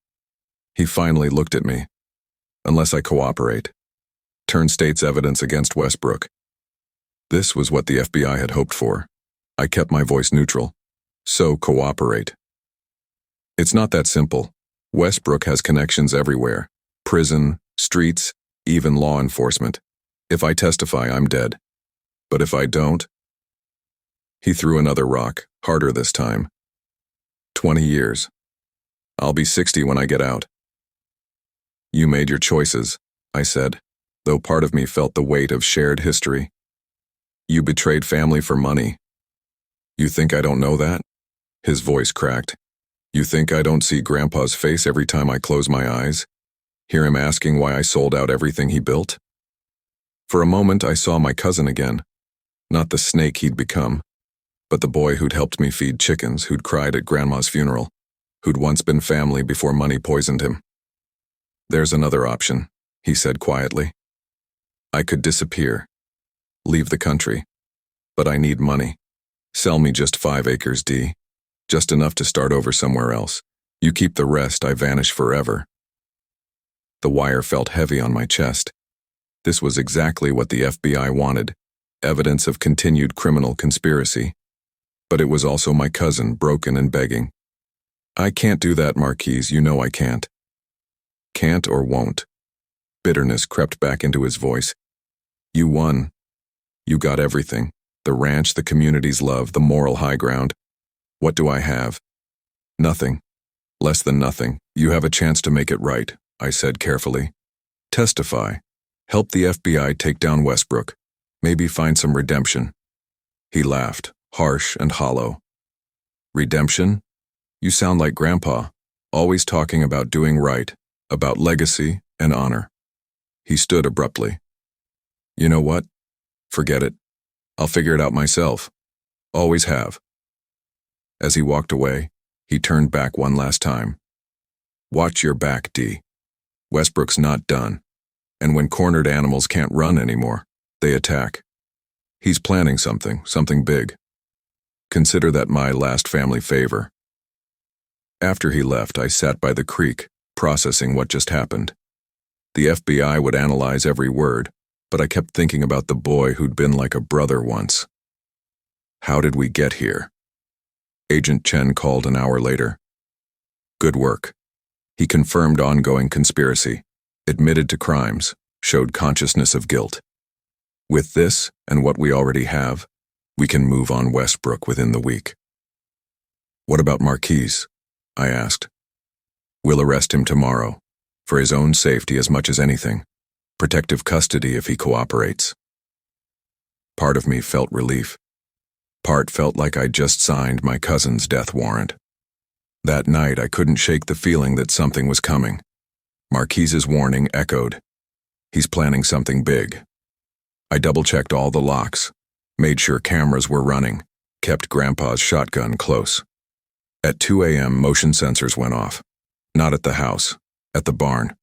He finally looked at me. "Unless I cooperate. Turn state's evidence against Westbrook." This was what the FBI had hoped for. I kept my voice neutral. "So cooperate." It's not that simple. Westbrook has connections everywhere. Prison, streets, even law enforcement. If I testify, I'm dead. But if I don't... He threw another rock, harder this time. 20 years. I'll be 60 when I get out. "You made your choices," I said, though part of me felt the weight of shared history. "You betrayed family for money. You think I don't know that?" His voice cracked. "You think I don't see Grandpa's face every time I close my eyes? Hear him asking why I sold out everything he built? For a moment, I saw my cousin again. Not the snake he'd become, but the boy who'd helped me feed chickens, who'd cried at Grandma's funeral, who'd once been family before money poisoned him. There's another option, he said quietly. I could disappear, leave the country, but I need money. Sell me just 5 acres, D. Just enough to start over somewhere else. You keep the rest, I vanish forever. The wire felt heavy on my chest. This was exactly what the FBI wanted, evidence of continued criminal conspiracy. But it was also my cousin, broken and begging. I can't do that, Marquise, you know I can't. Can't or won't. Bitterness crept back into his voice. You won. You got everything. The ranch, the community's love, the moral high ground. What do I have? Nothing. Less than nothing. You have a chance to make it right, I said carefully. Testify. Help the FBI take down Westbrook. Maybe find some redemption. He laughed, harsh and hollow. Redemption? You sound like Grandpa, always talking about doing right, about legacy and honor. He stood abruptly. You know what? Forget it. I'll figure it out myself. Always have. As he walked away, he turned back one last time. Watch your back, D. Westbrook's not done. And when cornered animals can't run anymore, they attack. He's planning something big. Consider that my last family favor. After he left, I sat by the creek, processing what just happened. The FBI would analyze every word, but I kept thinking about the boy who'd been like a brother once. How did we get here? Agent Chen called an hour later. Good work. He confirmed ongoing conspiracy, admitted to crimes, showed consciousness of guilt. With this and what we already have, we can move on Westbrook within the week. What about Marquise? I asked. We'll arrest him tomorrow, for his own safety as much as anything. Protective custody if he cooperates. Part of me felt relief. Part felt like I'd just signed my cousin's death warrant. That night, I couldn't shake the feeling that something was coming. Marquise's warning echoed. He's planning something big. I double-checked all the locks, made sure cameras were running, kept Grandpa's shotgun close. At 2 a.m., motion sensors went off. Not at the house, at the barn.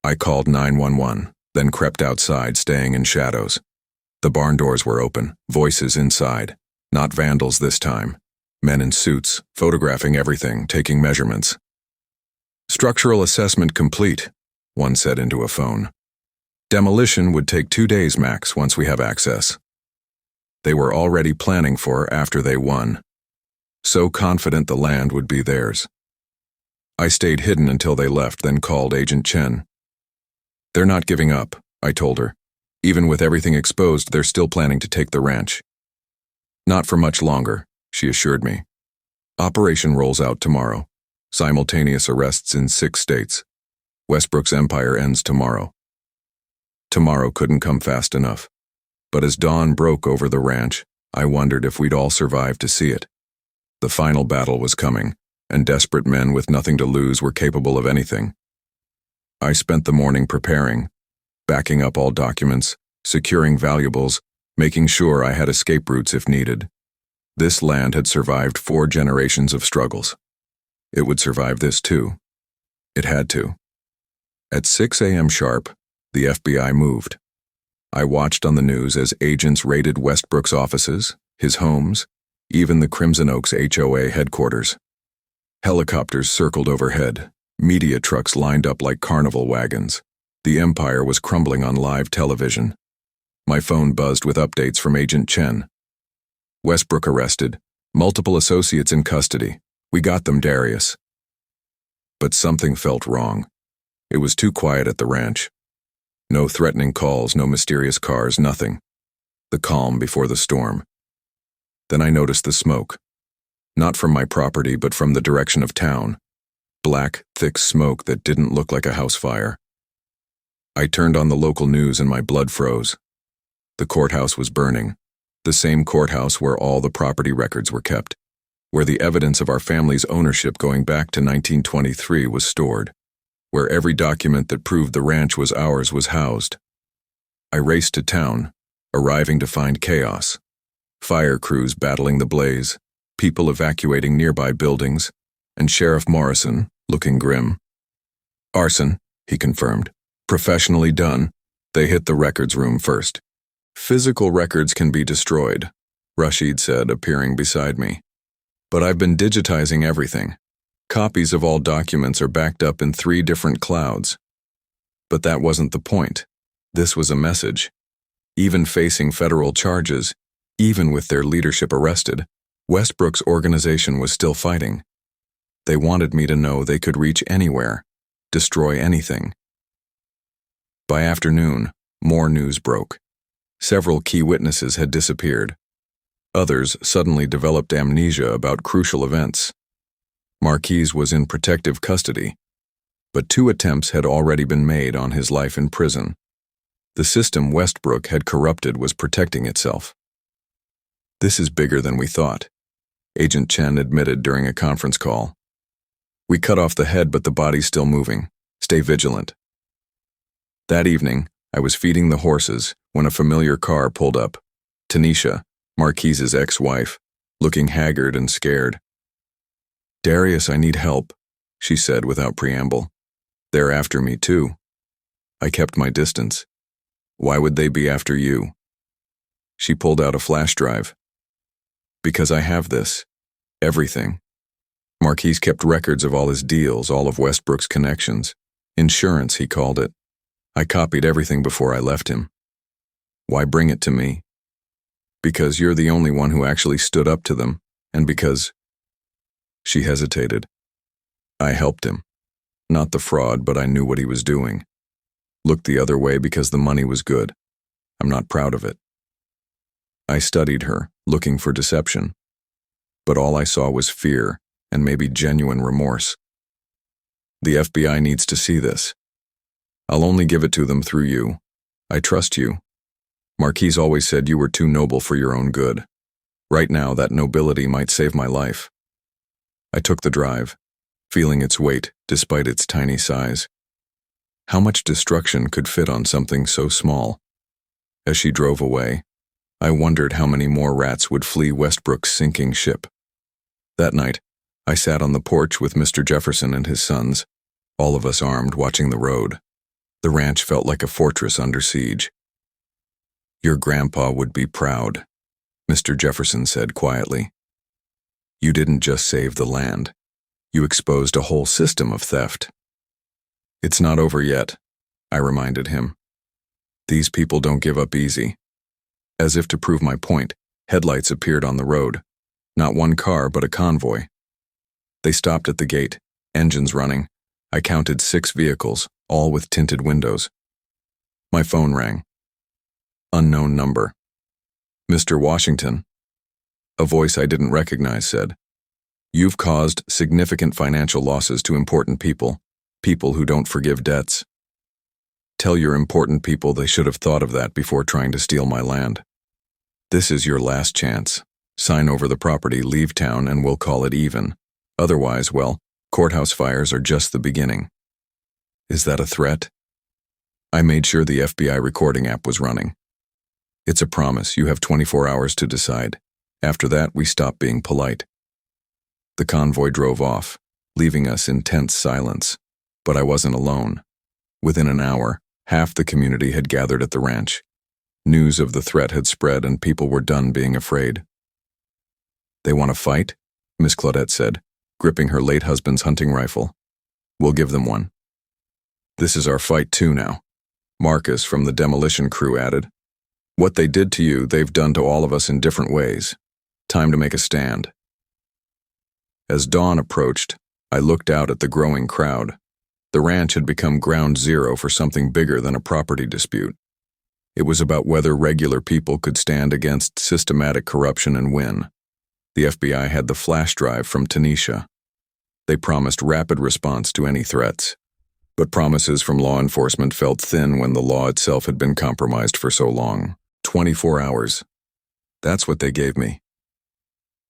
I called 911, then crept outside, staying in shadows. The barn doors were open, voices inside. Not vandals this time. Men in suits, photographing everything, taking measurements. Structural assessment complete, one said into a phone. Demolition would take 2 days max once we have access. They were already planning for after they won. So confident the land would be theirs. I stayed hidden until they left, then called Agent Chen. They're not giving up, I told her. Even with everything exposed, they're still planning to take the ranch. Not for much longer, she assured me. Operation rolls out tomorrow. Simultaneous arrests in 6 states. Westbrook's empire ends tomorrow. Tomorrow couldn't come fast enough. But as dawn broke over the ranch, I wondered if we'd all survive to see it. The final battle was coming, and desperate men with nothing to lose were capable of anything. I spent the morning preparing, backing up all documents, securing valuables, making sure I had escape routes if needed. This land had survived 4 generations of struggles. It would survive this too. It had to. At 6 a.m. sharp, the FBI moved. I watched on the news as agents raided Westbrook's offices, his homes, even the Crimson Oaks HOA headquarters. Helicopters circled overhead, media trucks lined up like carnival wagons. The empire was crumbling on live television. My phone buzzed with updates from Agent Chen. Westbrook arrested, multiple associates in custody. We got them, Darius. But something felt wrong. It was too quiet at the ranch. No threatening calls, no mysterious cars, nothing. The calm before the storm. Then I noticed the smoke. Not from my property, but from the direction of town. Black, thick smoke that didn't look like a house fire. I turned on the local news and my blood froze. The courthouse was burning. The same courthouse where all the property records were kept, where the evidence of our family's ownership going back to 1923 was stored. where every document that proved the ranch was ours was housed. I raced to town, arriving to find chaos. Fire crews battling the blaze, people evacuating nearby buildings, and Sheriff Morrison, looking grim. "Arson," he confirmed. "Professionally done. They hit the records room first." "Physical records can be destroyed," Rashid said, appearing beside me. "But I've been digitizing everything. Copies of all documents are backed up in 3 different clouds." But that wasn't the point. This was a message. Even facing federal charges, even with their leadership arrested, Westbrook's organization was still fighting. They wanted me to know they could reach anywhere, destroy anything. By afternoon, more news broke. Several key witnesses had disappeared. Others suddenly developed amnesia about crucial events. Marquise was in protective custody, but 2 attempts had already been made on his life in prison. The system Westbrook had corrupted was protecting itself. "This is bigger than we thought," Agent Chen admitted during a conference call. "We cut off the head, but the body's still moving. Stay vigilant." That evening, I was feeding the horses when a familiar car pulled up. Tanisha, Marquise's ex-wife, looking haggard and scared. "Darius, I need help," she said without preamble. "They're after me too." I kept my distance. "Why would they be after you?" She pulled out a flash drive. "Because I have this. Everything." Marquise kept records of all his deals, all of Westbrook's connections. Insurance, he called it. I copied everything before I left him. "Why bring it to me?" "Because you're the only one who actually stood up to them, and because—" She hesitated. "I helped him. Not the fraud, but I knew what he was doing. Looked the other way because the money was good. I'm not proud of it." I studied her, looking for deception. But all I saw was fear and maybe genuine remorse. "The FBI needs to see this. I'll only give it to them through you. I trust you. Marquise always said you were too noble for your own good. Right now, that nobility might save my life." I took the drive, feeling its weight despite its tiny size. How much destruction could fit on something so small? As she drove away, I wondered how many more rats would flee Westbrook's sinking ship. That night, I sat on the porch with Mr. Jefferson and his sons, all of us armed, watching the road. The ranch felt like a fortress under siege. "Your grandpa would be proud," Mr. Jefferson said quietly. "You didn't just save the land. You exposed a whole system of theft." "It's not over yet," I reminded him. "These people don't give up easy." As if to prove my point, headlights appeared on the road. Not one car, but a convoy. They stopped at the gate, engines running. I counted 6 vehicles, all with tinted windows. My phone rang. Unknown number. "Mr. Washington." A voice I didn't recognize said, "You've caused significant financial losses to important people, people who don't forgive debts. Tell your important people they should have thought of that before trying to steal my land. This is your last chance. Sign over the property, leave town, and we'll call it even. Otherwise, well, courthouse fires are just the beginning." "Is that a threat?" I made sure the FBI recording app was running. "It's a promise. You have 24 hours to decide. After that, we stop being polite." The convoy drove off, leaving us in tense silence. But I wasn't alone. Within an hour, half the community had gathered at the ranch. News of the threat had spread and people were done being afraid. "They want to fight?" Miss Claudette said, gripping her late husband's hunting rifle. "We'll give them one." "This is our fight too now," Marcus from the demolition crew added. "What they did to you, they've done to all of us in different ways. Time to make a stand." As dawn approached, I looked out at the growing crowd. The ranch had become ground zero for something bigger than a property dispute. It was about whether regular people could stand against systematic corruption and win. The FBI had the flash drive from Tanisha. They promised rapid response to any threats. But promises from law enforcement felt thin when the law itself had been compromised for so long. 24 hours. That's what they gave me.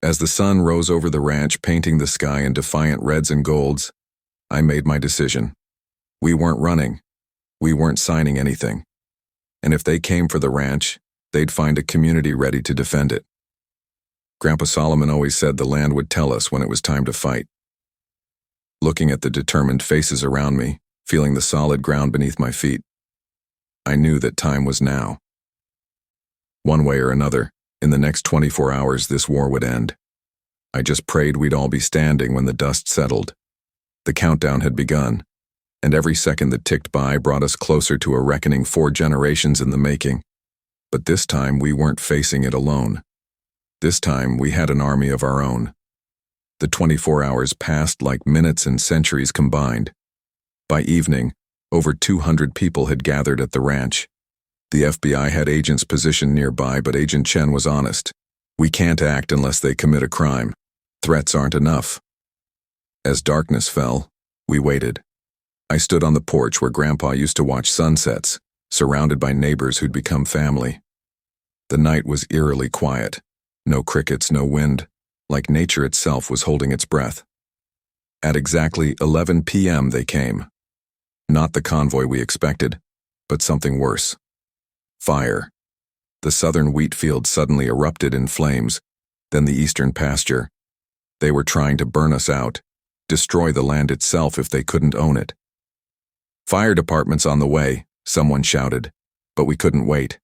As the sun rose over the ranch, painting the sky in defiant reds and golds, I made my decision. We weren't running. We weren't signing anything. And if they came for the ranch, they'd find a community ready to defend it. Grandpa Solomon always said the land would tell us when it was time to fight. Looking at the determined faces around me, feeling the solid ground beneath my feet, I knew that time was now. One way or another, in the next 24 hours this war would end. I just prayed we'd all be standing when the dust settled. The countdown had begun, and every second that ticked by brought us closer to a reckoning 4 generations in the making. But this time we weren't facing it alone. This time we had an army of our own. The 24 hours passed like minutes and centuries combined. By evening, over 200 people had gathered at the ranch. The FBI had agents positioned nearby, but Agent Chen was honest. We can't act unless they commit a crime. Threats aren't enough. As darkness fell, we waited. I stood on the porch where Grandpa used to watch sunsets, surrounded by neighbors who'd become family. The night was eerily quiet. No crickets, no wind, like nature itself was holding its breath. At exactly 11 p.m. they came. Not the convoy we expected, but something worse. Fire. The southern wheat field suddenly erupted in flames, then the eastern pasture. They were trying to burn us out, destroy the land itself if they couldn't own it. Fire department's on the way, someone shouted, but we couldn't wait.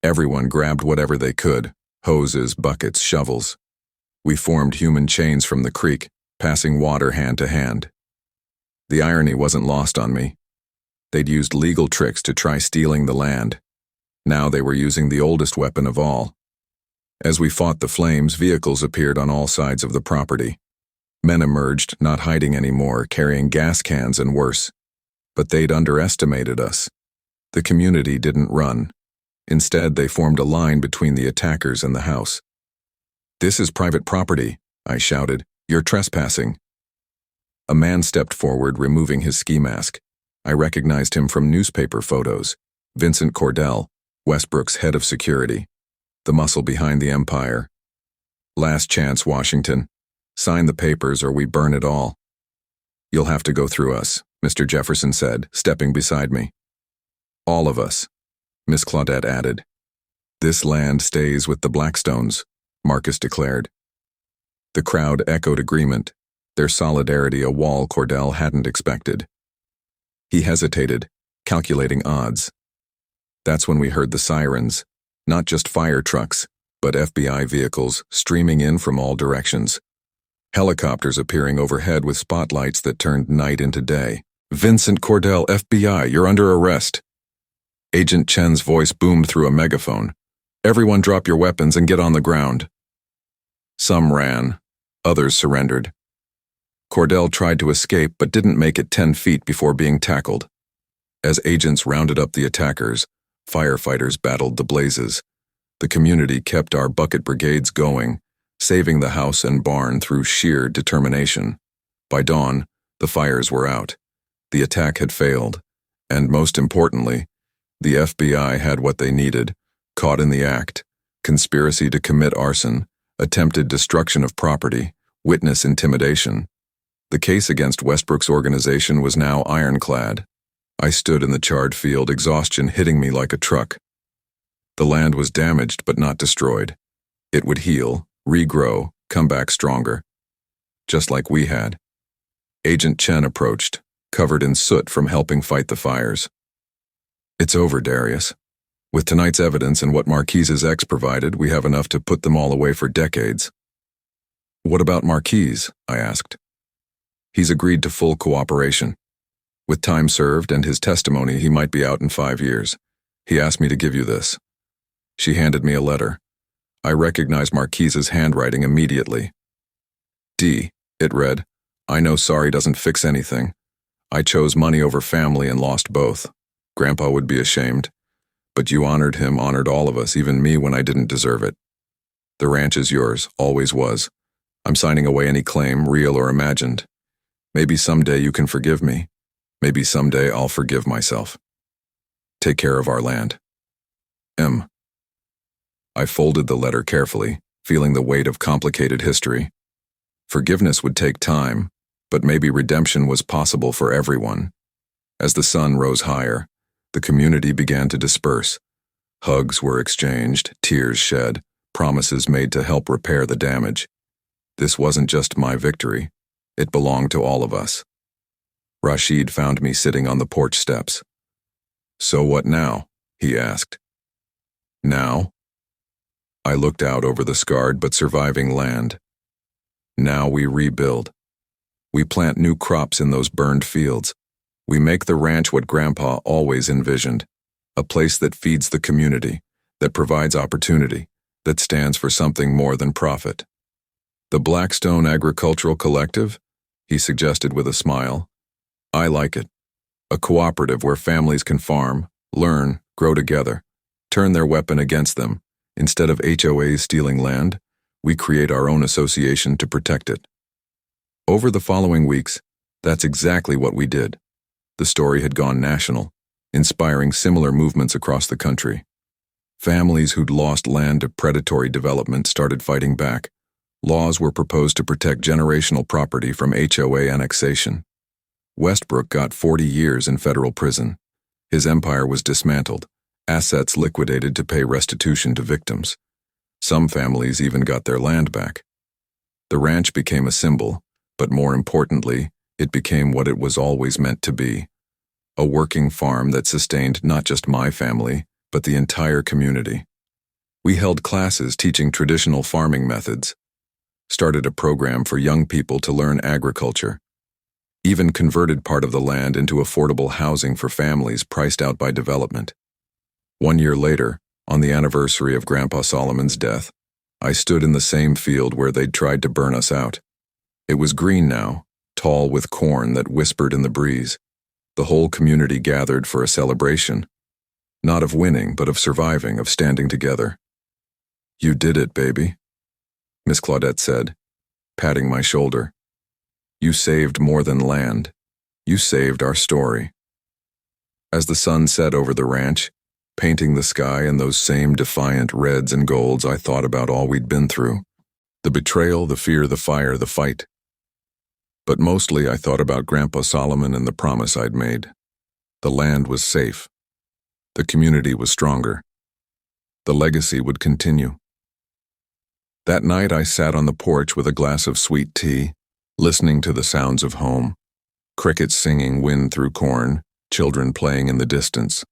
Everyone grabbed whatever they could, hoses, buckets, shovels. We formed human chains from the creek, passing water hand to hand. The irony wasn't lost on me. They'd used legal tricks to try stealing the land. Now they were using the oldest weapon of all. As we fought the flames, vehicles appeared on all sides of the property. Men emerged, not hiding anymore, carrying gas cans and worse. But they'd underestimated us. The community didn't run. Instead, they formed a line between the attackers and the house. "This is private property," I shouted. "You're trespassing." A man stepped forward, removing his ski mask. I recognized him from newspaper photos. Vincent Cordell, Westbrook's head of security. The muscle behind the empire. "Last chance, Washington. Sign the papers or we burn it all." "You'll have to go through us," Mr. Jefferson said, stepping beside me. "All of us," Miss Claudette added. "This land stays with the Blackstones," Marcus declared. The crowd echoed agreement, their solidarity a wall Cordell hadn't expected. He hesitated, calculating odds. That's when we heard the sirens, not just fire trucks, but FBI vehicles streaming in from all directions. Helicopters appearing overhead with spotlights that turned night into day. "Vincent Cordell, FBI, you're under arrest." Agent Chen's voice boomed through a megaphone. "Everyone drop your weapons and get on the ground." Some ran. Others surrendered. Cordell tried to escape but didn't make it 10 feet before being tackled. As agents rounded up the attackers, firefighters battled the blazes. The community kept our bucket brigades going, saving the house and barn through sheer determination. By dawn, the fires were out. The attack had failed. And most importantly, the FBI had what they needed: caught in the act, conspiracy to commit arson, attempted destruction of property, witness intimidation. The case against Westbrook's organization was now ironclad. I stood in the charred field, exhaustion hitting me like a truck. The land was damaged but not destroyed. It would heal, regrow, come back stronger. Just like we had. Agent Chen approached, covered in soot from helping fight the fires. "It's over, Darius. With tonight's evidence and what Marquise's ex provided, we have enough to put them all away for decades." "What about Marquise?" I asked. "He's agreed to full cooperation. With time served and his testimony, he might be out in 5 years. He asked me to give you this." She handed me a letter. I recognized Marquise's handwriting immediately. "D," it read, "I know sorry doesn't fix anything. I chose money over family and lost both. Grandpa would be ashamed. But you honored him, honored all of us, even me when I didn't deserve it. The ranch is yours, always was. I'm signing away any claim, real or imagined. Maybe someday you can forgive me. Maybe someday I'll forgive myself. Take care of our land. M." I folded the letter carefully, feeling the weight of complicated history. Forgiveness would take time, but maybe redemption was possible for everyone. As the sun rose higher, the community began to disperse. Hugs were exchanged, tears shed, promises made to help repair the damage. This wasn't just my victory. It belonged to all of us. Rashid found me sitting on the porch steps. "So what now?" he asked. "Now?" I looked out over the scarred but surviving land. "Now we rebuild. We plant new crops in those burned fields. We make the ranch what Grandpa always envisioned, a place that feeds the community, that provides opportunity, that stands for something more than profit." "The Blackstone Agricultural Collective?" he suggested with a smile. "I like it. A cooperative where families can farm, learn, grow together, turn their weapon against them. Instead of HOAs stealing land, we create our own association to protect it." Over the following weeks, that's exactly what we did. The story had gone national, inspiring similar movements across the country. Families who'd lost land to predatory development started fighting back. Laws were proposed to protect generational property from HOA annexation. Westbrook got 40 years in federal prison. His empire was dismantled, assets liquidated to pay restitution to victims. Some families even got their land back. The ranch became a symbol, but more importantly, it became what it was always meant to be: a working farm that sustained not just my family, but the entire community. We held classes teaching traditional farming methods, started a program for young people to learn agriculture, even converted part of the land into affordable housing for families priced out by development. 1 year later, on the anniversary of Grandpa Solomon's death, I stood in the same field where they'd tried to burn us out. It was green now, tall with corn that whispered in the breeze. The whole community gathered for a celebration, not of winning, but of surviving, of standing together. "You did it, baby," Miss Claudette said, patting my shoulder. "You saved more than land. You saved our story." As the sun set over the ranch, painting the sky in those same defiant reds and golds, I thought about all we'd been through. The betrayal, the fear, the fire, the fight. But mostly I thought about Grandpa Solomon and the promise I'd made. The land was safe. The community was stronger. The legacy would continue. That night I sat on the porch with a glass of sweet tea, listening to the sounds of home. Crickets singing, wind through corn, children playing in the distance.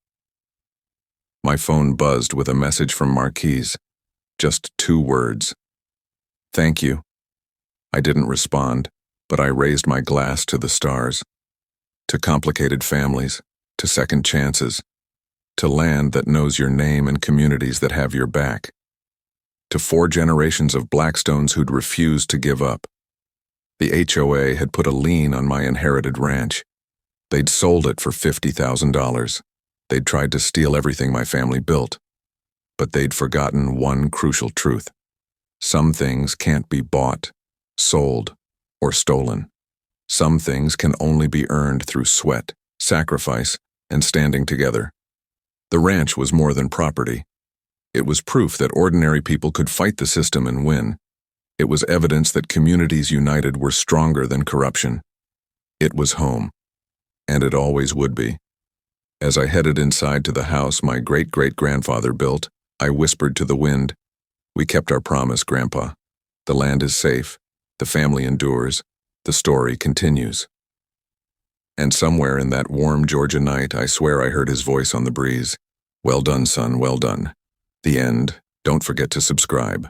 My phone buzzed with a message from Marquise. Just 2 words. "Thank you." I didn't respond, but I raised my glass to the stars. To complicated families, to second chances, to land that knows your name and communities that have your back. To 4 generations of Blackstones who'd refused to give up. The HOA had put a lien on my inherited ranch. They'd sold it for $50,000. They'd tried to steal everything my family built. But they'd forgotten one crucial truth. Some things can't be bought, sold, or stolen. Some things can only be earned through sweat, sacrifice, and standing together. The ranch was more than property. It was proof that ordinary people could fight the system and win. It was evidence that communities united were stronger than corruption. It was home, and it always would be. As I headed inside to the house my great-great-grandfather built, I whispered to the wind, "We kept our promise, Grandpa. The land is safe. The family endures. The story continues." And somewhere in that warm Georgia night, I swear I heard his voice on the breeze. "Well done, son, well done. The end. Don't forget to subscribe."